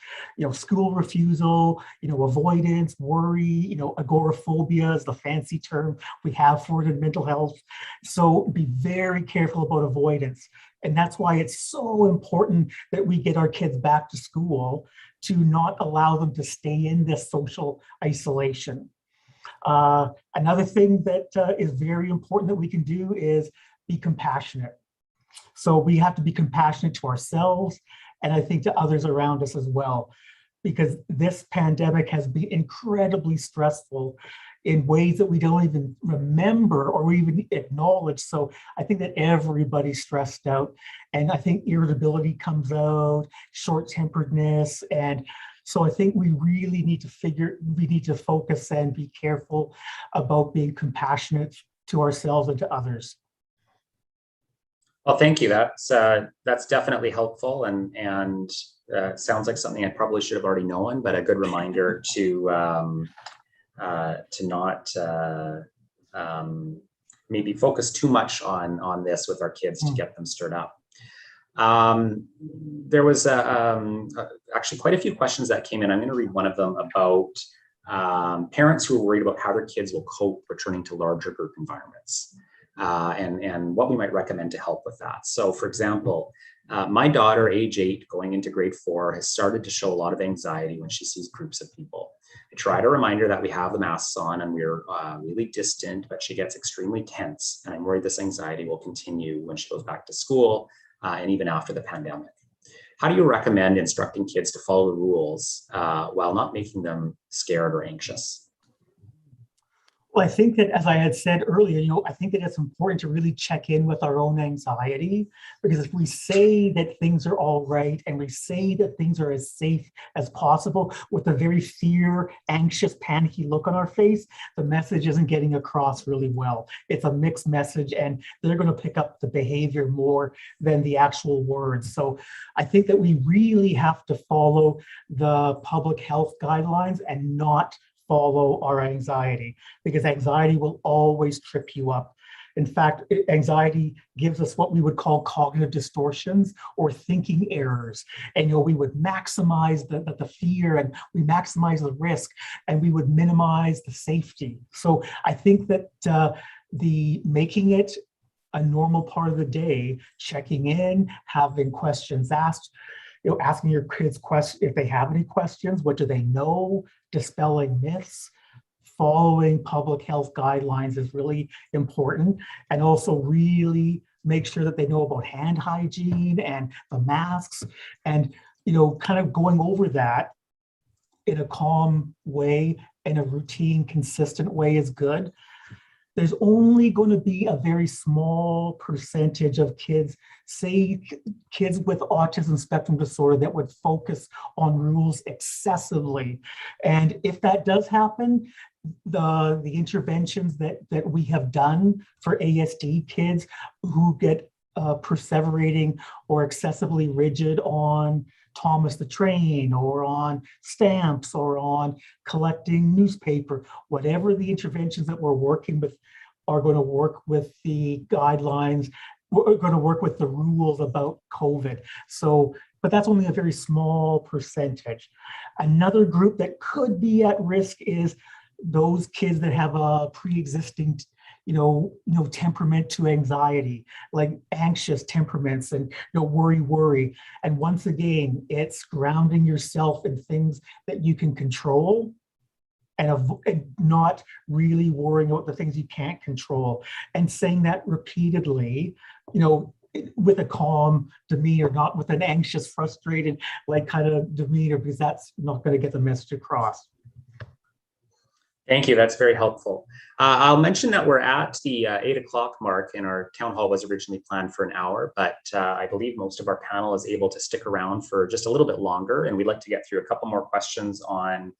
School refusal, avoidance, worry, agoraphobia is the fancy term we have for it in mental health. So be very careful about avoidance. And that's why it's so important that we get our kids back to school, to not allow them to stay in this social isolation. Another thing that is very important that we can do is be compassionate. So we have to be compassionate to ourselves, and I think to others around us as well, because this pandemic has been incredibly stressful in ways that we don't even remember or even acknowledge. So I think that everybody's stressed out, and I think irritability comes out, short-temperedness, and so I think we really need to focus and be careful about being compassionate to ourselves and to others. Well, thank you. That's definitely helpful, and sounds like something I probably should have already known, but a good reminder to not maybe focus too much on this with our kids to get them stirred up. There was actually quite a few questions that came in. I'm going to read one of them about parents who are worried about how their kids will cope returning to larger group environments, and what we might recommend to help with that. So, for example, my daughter, age 8, going into grade 4, has started to show a lot of anxiety when she sees groups of people. I try to remind her that we have the masks on and we're really distant, but she gets extremely tense, and I'm worried this anxiety will continue when she goes back to school and even after the pandemic. How do you recommend instructing kids to follow the rules while not making them scared or anxious? Well, I think that, as I had said earlier, I think that it's important to really check in with our own anxiety, because if we say that things are all right and we say that things are as safe as possible with a very anxious, panicky look on our face, the message isn't getting across really well. It's a mixed message, and they're going to pick up the behavior more than the actual words. So I think that we really have to follow the public health guidelines and not follow our anxiety, because anxiety will always trip you up. In fact, anxiety gives us what we would call cognitive distortions or thinking errors. And we would maximize the fear, and we maximize the risk, and we would minimize the safety. So I think that the making it a normal part of the day, checking in, having questions asked, asking your kids questions if they have any questions, what do they know, dispelling myths, following public health guidelines is really important, and also really make sure that they know about hand hygiene and the masks, and kind of going over that in a calm way, in a routine, consistent way is good. There's only going to be a very small percentage of kids, say kids with autism spectrum disorder, that would focus on rules excessively. And if that does happen, the interventions that we have done for ASD kids who get perseverating or excessively rigid on Thomas the Train or on stamps or on collecting newspaper, whatever the interventions that we're working with are going to work with the guidelines, we're going to work with the rules about COVID. So, but that's only a very small percentage. Another group that could be at risk is those kids that have a pre-existing temperament to anxiety, like anxious temperaments and worry. And once again, it's grounding yourself in things that you can control and not really worrying about the things you can't control, and saying that repeatedly, with a calm demeanor, not with an anxious, frustrated, kind of demeanor, because that's not going to get the message across. Thank you. That's very helpful. I'll mention that we're at the 8 o'clock mark, and our town hall was originally planned for an hour, but I believe most of our panel is able to stick around for just a little bit longer. And we'd like to get through a couple more questions on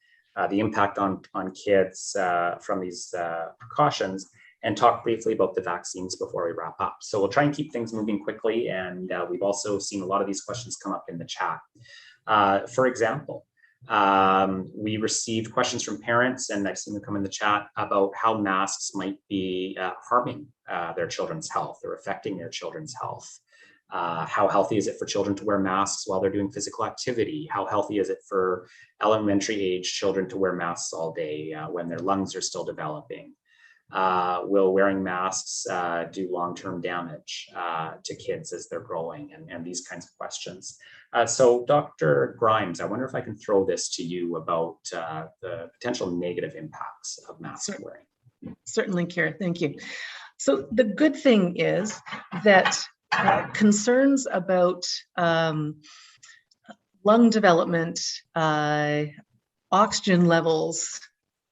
the impact on kids from these precautions, and talk briefly about the vaccines before we wrap up. So we'll try and keep things moving quickly. And we've also seen a lot of these questions come up in the chat. For example, we received questions from parents, and I've seen them come in the chat, about how masks might be harming their children's health or affecting their children's health. How healthy is it for children to wear masks while they're doing physical activity? How healthy is it for elementary age children to wear masks all day when their lungs are still developing? Will wearing masks do long-term damage to kids as they're growing, and these kinds of questions. So Dr. Grimes, I wonder if I can throw this to you about the potential negative impacts of mask wearing. Certainly, Kira, thank you. So the good thing is that concerns about lung development, oxygen levels,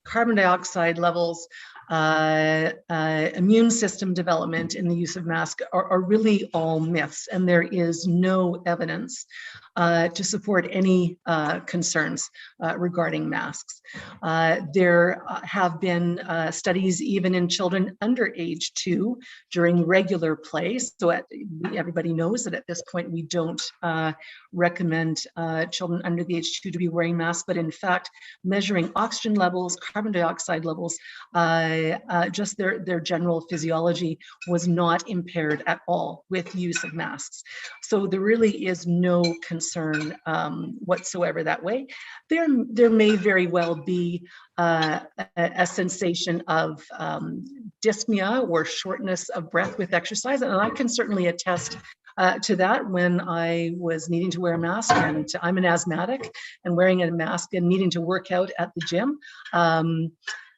carbon dioxide levels, immune system development in the use of masks are really all myths, and there is no evidence to support any concerns regarding masks. There have been studies even in children under age 2 during regular play. So everybody knows that at this point we don't recommend children under the age 2 to be wearing masks, but in fact, measuring oxygen levels, carbon dioxide levels, just their general physiology was not impaired at all with use of masks. So there really is no concern whatsoever that way. There may very well be a sensation of dyspnea or shortness of breath with exercise, and I can certainly attest to that when I was needing to wear a mask, and I'm an asthmatic, and wearing a mask and needing to work out at the gym.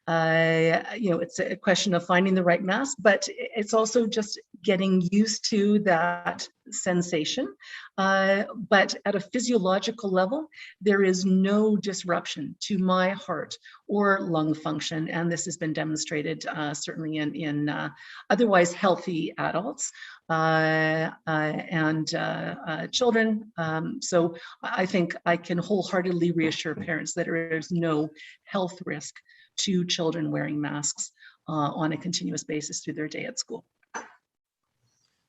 It's a question of finding the right mask, but it's also just getting used to that sensation. But at a physiological level, there is no disruption to my heart or lung function. And this has been demonstrated certainly in otherwise healthy adults and children. So I think I can wholeheartedly reassure parents that there is no health risk to children wearing masks on a continuous basis through their day at school.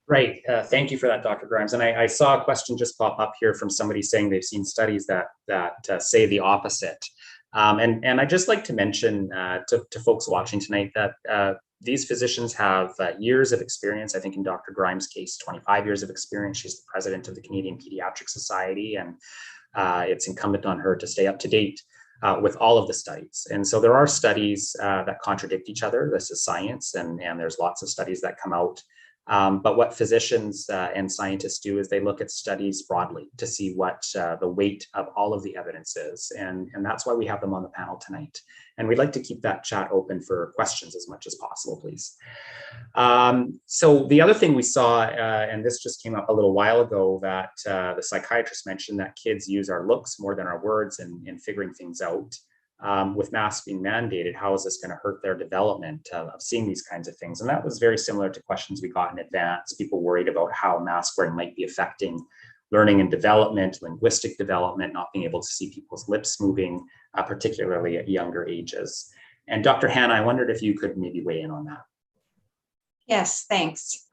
Right. Thank you for that, Dr. Grimes. And I saw a question just pop up here from somebody saying they've seen studies that say the opposite. And I'd just like to mention to folks watching tonight that these physicians have years of experience. I think in Dr. Grimes' case, 25 years of experience. She's the president of the Canadian Pediatric Society, and it's incumbent on her to stay up to date with all of the studies. And so there are studies that contradict each other. This is science, and there's lots of studies that come out But what physicians and scientists do is they look at studies broadly to see what the weight of all of the evidence is. And that's why we have them on the panel tonight. And we'd like to keep that chat open for questions as much as possible, please. So the other thing we saw, and this just came up a little while ago, that the psychiatrist mentioned that kids use our looks more than our words in figuring things out. With masks being mandated, how is this going to hurt their development of seeing these kinds of things? And that was very similar to questions we got in advance. People worried about how mask wearing might be affecting learning and development, linguistic development, not being able to see people's lips moving, particularly at younger ages. And Dr. Hanna, I wondered if you could maybe weigh in on that. Yes, thanks.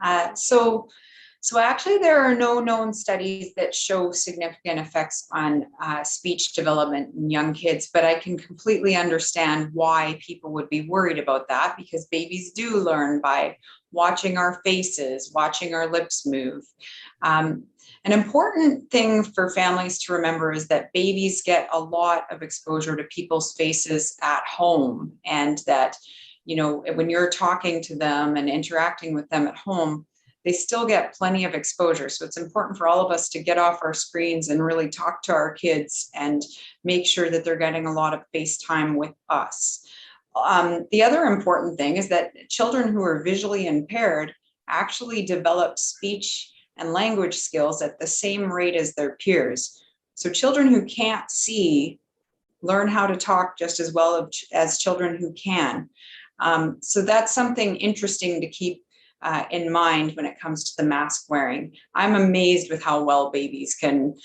So actually, there are no known studies that show significant effects on speech development in young kids, but I can completely understand why people would be worried about that, because babies do learn by watching our faces, watching our lips move. An important thing for families to remember is that babies get a lot of exposure to people's faces at home, and that, you know, when you're talking to them and interacting with them at home, they still get plenty of exposure. So it's important for all of us to get off our screens and really talk to our kids and make sure that they're getting a lot of face time with us. The other important thing is that children who are visually impaired actually develop speech and language skills at the same rate as their peers. So children who can't see learn how to talk just as well as children who can. So that's something interesting to keep in mind when it comes to the mask wearing. I'm amazed with how well babies can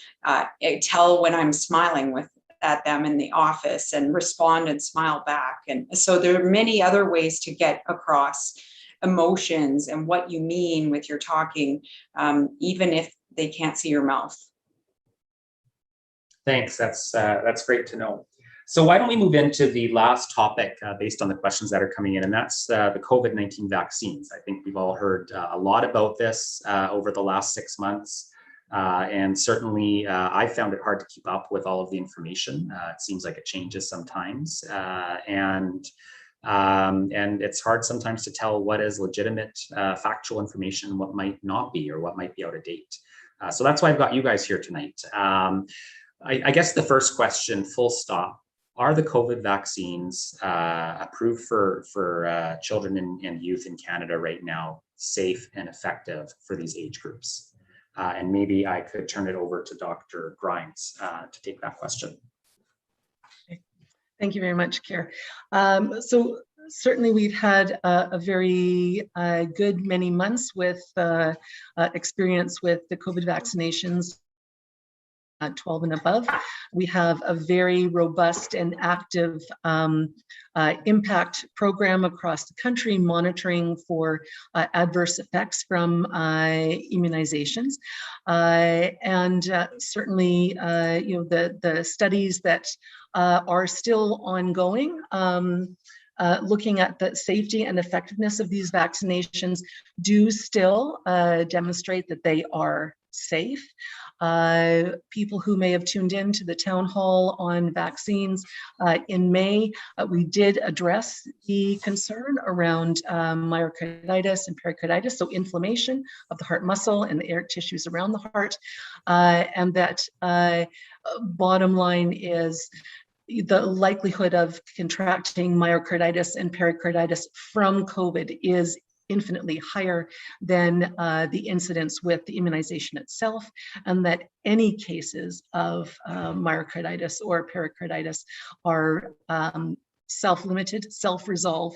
tell when I'm smiling at them in the office and respond and smile back. And so there are many other ways to get across emotions and what you mean with your talking, even if they can't see your mouth. Thanks, that's great to know. So why don't we move into the last topic based on the questions that are coming in, and that's the COVID-19 vaccines. I think we've all heard a lot about this over the last 6 months, and certainly I found it hard to keep up with all of the information. It seems like it changes sometimes, and it's hard sometimes to tell what is legitimate factual information and what might not be, or what might be out of date. So that's why I've got you guys here tonight. I guess the first question, full stop, are the COVID vaccines approved for children and youth in Canada right now safe and effective for these age groups? And maybe I could turn it over to Dr. Grimes to take that question. Thank you very much, Kier. So certainly we've had a very good many months with experience with the COVID vaccinations. 12 and above. We have a very robust and active impact program across the country, monitoring for adverse effects from immunizations. And certainly, you know, the studies that are still ongoing, looking at the safety and effectiveness of these vaccinations do still demonstrate that they are safe. People who may have tuned in to the town hall on vaccines in May, we did address the concern around myocarditis and pericarditis, so inflammation of the heart muscle and the air tissues around the heart, and that bottom line is the likelihood of contracting myocarditis and pericarditis from COVID is infinitely higher than the incidence with the immunization itself, and that any cases of myocarditis or pericarditis are self-limited, self-resolve,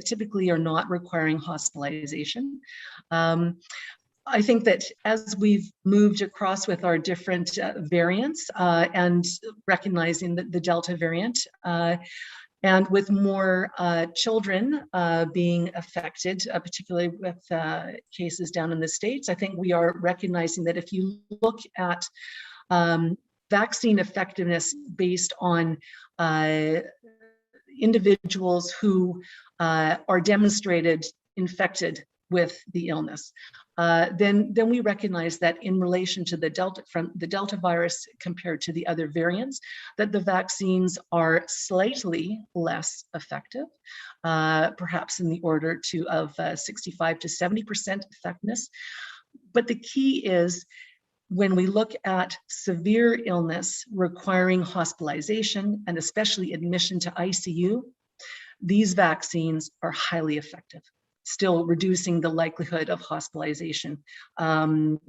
typically are not requiring hospitalization. I think that as we've moved across with our different variants and recognizing that the Delta variant, and with more children being affected, particularly with cases down in the States, I think we are recognizing that if you look at vaccine effectiveness based on individuals who are demonstrated infected with the illness, then we recognize that in relation to the Delta virus compared to the other variants, that the vaccines are slightly less effective, perhaps in the order of 65 to 70% effectiveness. But the key is, when we look at severe illness requiring hospitalization and especially admission to ICU, these vaccines are highly effective, still reducing the likelihood of hospitalization well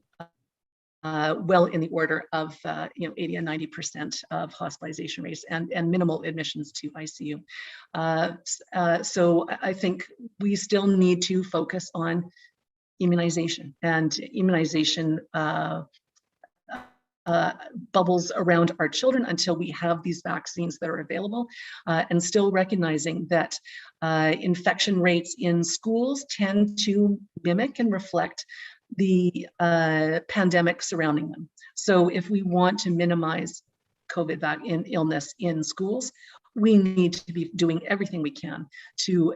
in the order of 80 and 90% of hospitalization rates and minimal admissions to ICU. So I think we still need to focus on immunization, and immunization bubbles around our children until we have these vaccines that are available, and still recognizing that infection rates in schools tend to mimic and reflect the pandemic surrounding them. So if we want to minimize COVID illness in schools, we need to be doing everything we can to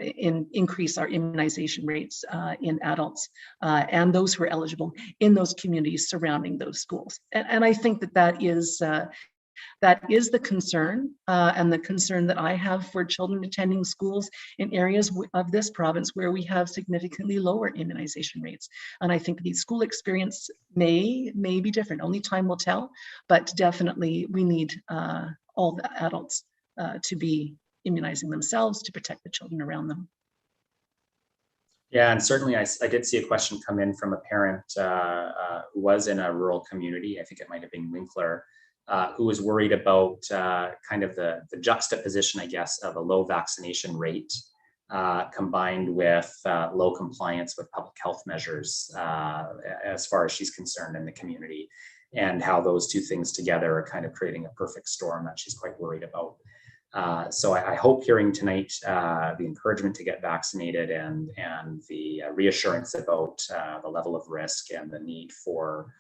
increase our immunization rates in adults and those who are eligible in those communities surrounding those schools. And I think that is the concern, and the concern that I have for children attending schools in areas of this province where we have significantly lower immunization rates. And I think the school experience may be different. Only time will tell, but definitely we need all the adults to be immunizing themselves to protect the children around them. Yeah, and certainly I did see a question come in from a parent who was in a rural community. I think it might have been Winkler, who was worried about kind of the juxtaposition, I guess, of a low vaccination rate combined with low compliance with public health measures as far as she's concerned in the community, and how those two things together are kind of creating a perfect storm that she's quite worried about. So I hope hearing tonight the encouragement to get vaccinated and the reassurance about the level of risk and the need for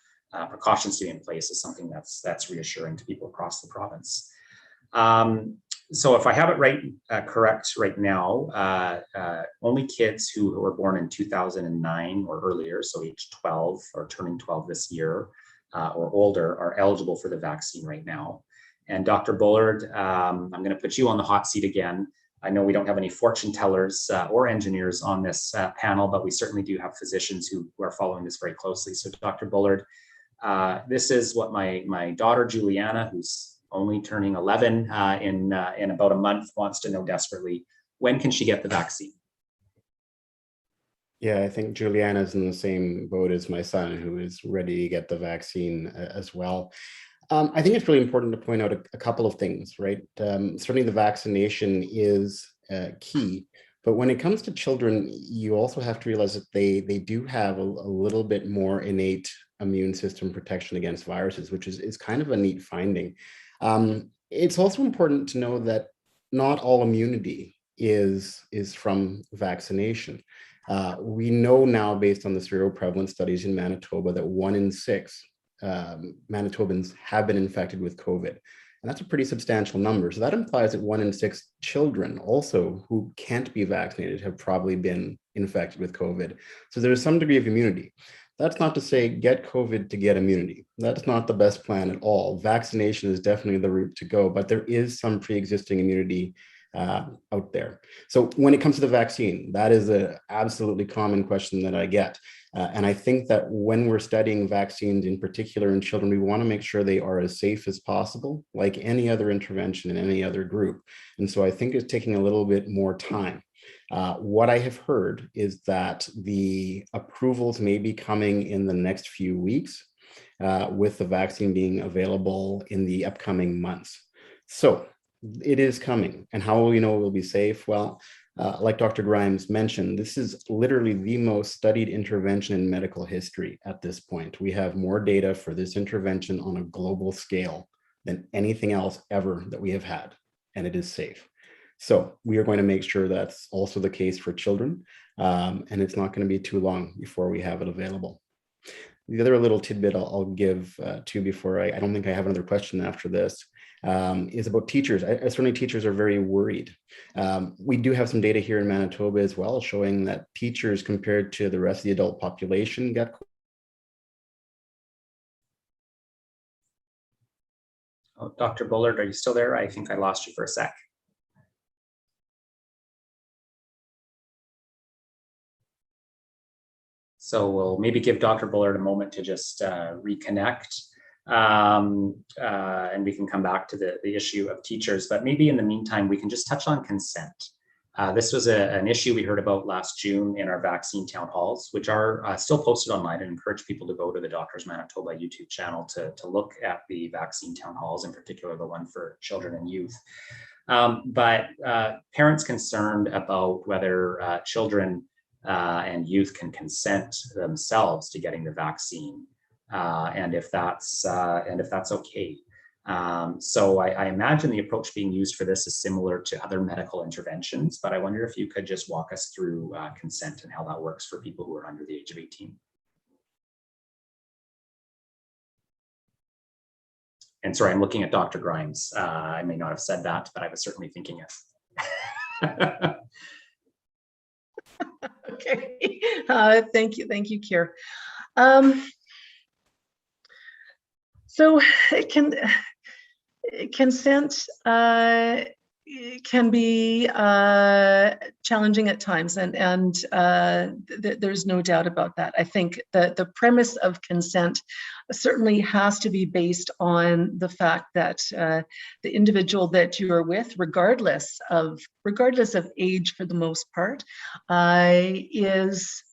precautions to be in place is something that's reassuring to people across the province. So if I have it correct right now, only kids who were born in 2009 or earlier, so age 12 or turning 12 this year or older, are eligible for the vaccine right now. And Dr. Bullard, I'm going to put you on the hot seat again. I know we don't have any fortune tellers or engineers on this panel, but we certainly do have physicians who are following this very closely. So Dr. Bullard, this is what my daughter Juliana, who's only turning 11 in about a month, wants to know desperately. When can she get the vaccine? Yeah, I think Juliana's in the same boat as my son, who is ready to get the vaccine as well. I think it's really important to point out a couple of things, right? Certainly the vaccination is key, but when it comes to children, you also have to realize that they do have a little bit more innate immune system protection against viruses, which is kind of a neat finding. It's also important to know that not all immunity is from vaccination. We know now, based on the seroprevalence studies in Manitoba, that 1 in 6 Manitobans have been infected with COVID. And that's a pretty substantial number. So that implies that 1 in 6 children also who can't be vaccinated have probably been infected with COVID. So there's some degree of immunity. That's not to say get COVID to get immunity. That's not the best plan at all. Vaccination is definitely the route to go, but there is some pre-existing immunity out there. So when it comes to the vaccine, that is an absolutely common question that I get. And I think that when we're studying vaccines in particular in children, we want to make sure they are as safe as possible, like any other intervention in any other group. And so I think it's taking a little bit more time. What I have heard is that the approvals may be coming in the next few weeks, with the vaccine being available in the upcoming months. So it is coming. And how will we know it will be safe? Well, like Dr. Grimes mentioned, this is literally the most studied intervention in medical history at this point. We have more data for this intervention on a global scale than anything else ever that we have had, and it is safe. So we are going to make sure that's also the case for children, and it's not going to be too long before we have it available. The other little tidbit I'll give to before I don't think I have another question after this. is about teachers. Certainly teachers are very worried. We do have some data here in Manitoba as well, showing that teachers compared to the rest of the adult population got. Oh, Dr. Bullard, are you still there? I think I lost you for a sec. So we'll maybe give Dr. Bullard a moment to just reconnect, and we can come back to the issue of teachers. But maybe in the meantime, we can just touch on consent. This was an issue we heard about last June in our vaccine town halls, which are still posted online, and encourage people to go to the Doctors Manitoba YouTube channel to look at the vaccine town halls, in particular the one for children and youth. But parents concerned about whether children and youth can consent themselves to getting the vaccine, and if that's okay. So I imagine the approach being used for this is similar to other medical interventions, but I wonder if you could just walk us through consent and how that works for people who are under the age of 18. And sorry, I'm looking at Dr. Grimes. I may not have said that, but I was certainly thinking it. Okay, thank you, Kier. So consent can be challenging at times, and there's no doubt about that. I think that the premise of consent certainly has to be based on the fact that the individual that you are with, regardless of age for the most part, is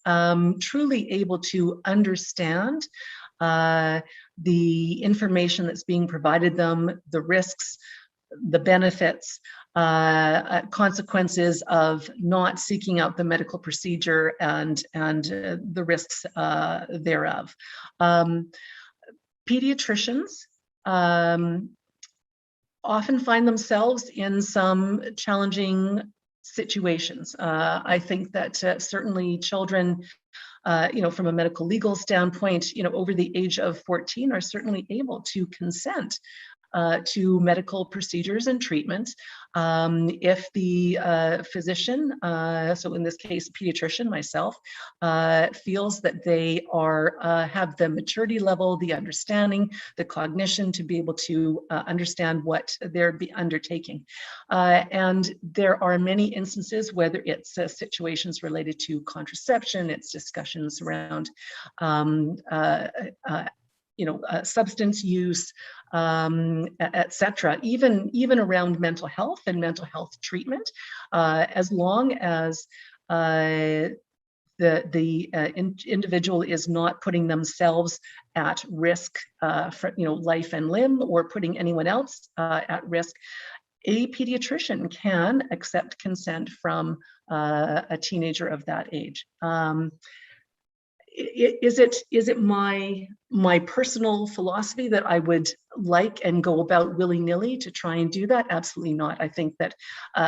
truly able to understand the information that's being provided them, the risks, the benefits, consequences of not seeking out the medical procedure, and the risks thereof. Pediatricians often find themselves in some challenging situations. I think that certainly children, from a medical legal standpoint, over the age of 14 are certainly able to consent to medical procedures and treatment if the physician, so in this case, pediatrician, myself, feels that they are have the maturity level, the understanding, the cognition to be able to understand what they're undertaking. And there are many instances, whether it's situations related to contraception, it's discussions around substance use, etc. Even around mental health and mental health treatment, as long as the individual is not putting themselves at risk for life and limb, or putting anyone else at risk. A pediatrician can accept consent from a teenager of that age. Is it my personal philosophy that I would like and go about willy-nilly to try and do that? Absolutely not. I think that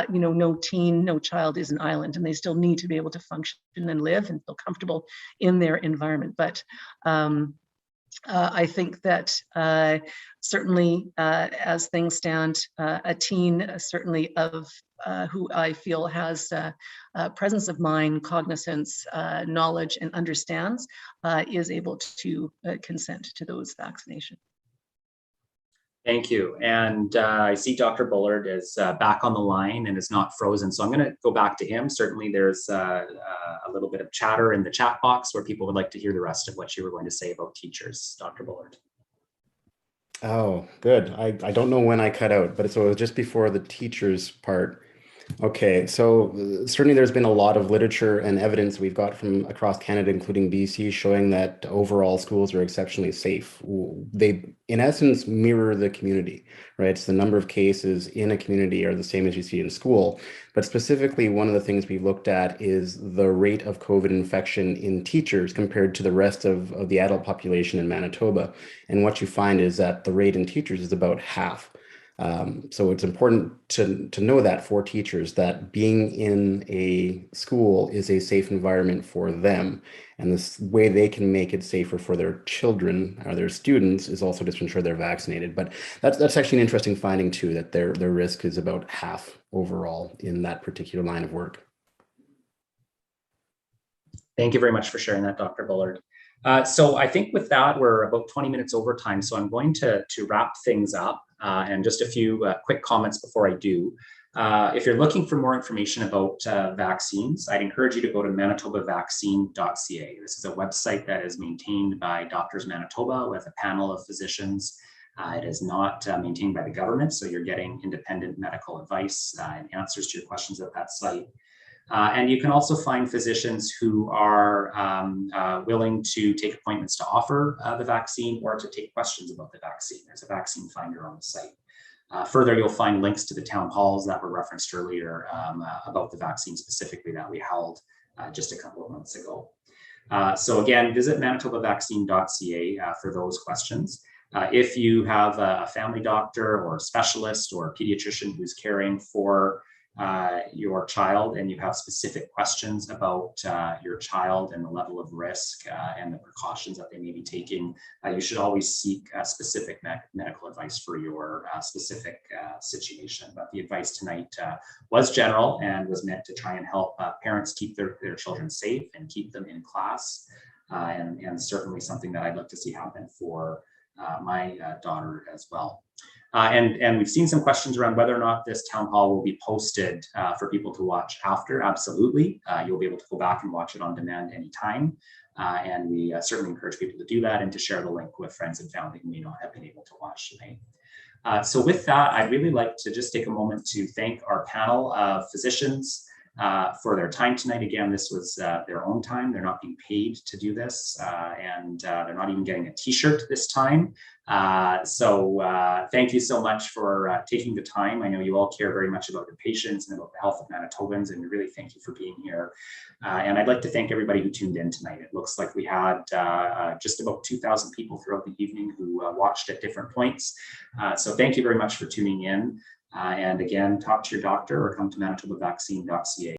no teen, no child is an island, and they still need to be able to function and live and feel comfortable in their environment. But I think that certainly, as things stand, a teen, certainly of who I feel has presence of mind, cognizance, knowledge, and understands, is able to consent to those vaccinations. Thank you. And I see Dr. Bullard is back on the line and is not frozen. So I'm going to go back to him. Certainly there's a little bit of chatter in the chat box where people would like to hear the rest of what you were going to say about teachers, Dr. Bullard. Oh, good. I don't know when I cut out, but so it was just before the teachers part. Okay, so certainly there's been a lot of literature and evidence we've got from across Canada, including BC, showing that overall schools are exceptionally safe. They, in essence, mirror the community, right? So the number of cases in a community are the same as you see in school. But specifically, one of the things we looked at is the rate of COVID infection in teachers compared to the rest of the adult population in Manitoba. And what you find is that the rate in teachers is about half. So it's important to know that for teachers, that being in a school is a safe environment for them. And this way they can make it safer for their children or their students is also just to ensure they're vaccinated. But that's actually an interesting finding too, that their risk is about half overall in that particular line of work. Thank you very much for sharing that, Dr. Bullard. So I think with that, we're about 20 minutes over time. So I'm going to wrap things up and just a few quick comments before I do. If you're looking for more information about vaccines, I'd encourage you to go to manitobavaccine.ca. This is a website that is maintained by Doctors Manitoba with a panel of physicians. It is not maintained by the government, so you're getting independent medical advice and answers to your questions at that site. And you can also find physicians who are willing to take appointments to offer the vaccine or to take questions about the vaccine. There's a vaccine finder on the site. Further, you'll find links to the town halls that were referenced earlier about the vaccine specifically that we held just a couple of months ago. So again, visit manitobavaccine.ca for those questions. If you have a family doctor or a specialist or a pediatrician who's caring for your child and you have specific questions about your child and the level of risk and the precautions that they may be taking, you should always seek specific medical advice for your specific situation. But the advice tonight was general and was meant to try and help parents keep their children safe and keep them in class, and certainly something that I'd like to see happen for my daughter as well. And we've seen some questions around whether or not this town hall will be posted for people to watch after. Absolutely. You'll be able to go back and watch it on demand anytime. And we certainly encourage people to do that and to share the link with friends and family who may not have been able to watch tonight. So with that, I'd really like to just take a moment to thank our panel of physicians for their time tonight. Again, this was their own time. They're not being paid to do this, and they're not even getting a t-shirt this time. So thank you so much for taking the time. I know you all care very much about your patients and about the health of Manitobans, and we really thank you for being here. And I'd like to thank everybody who tuned in tonight. It looks like we had just about 2,000 people throughout the evening who watched at different points. So thank you very much for tuning in. And again, talk to your doctor or come to manitobavaccine.ca.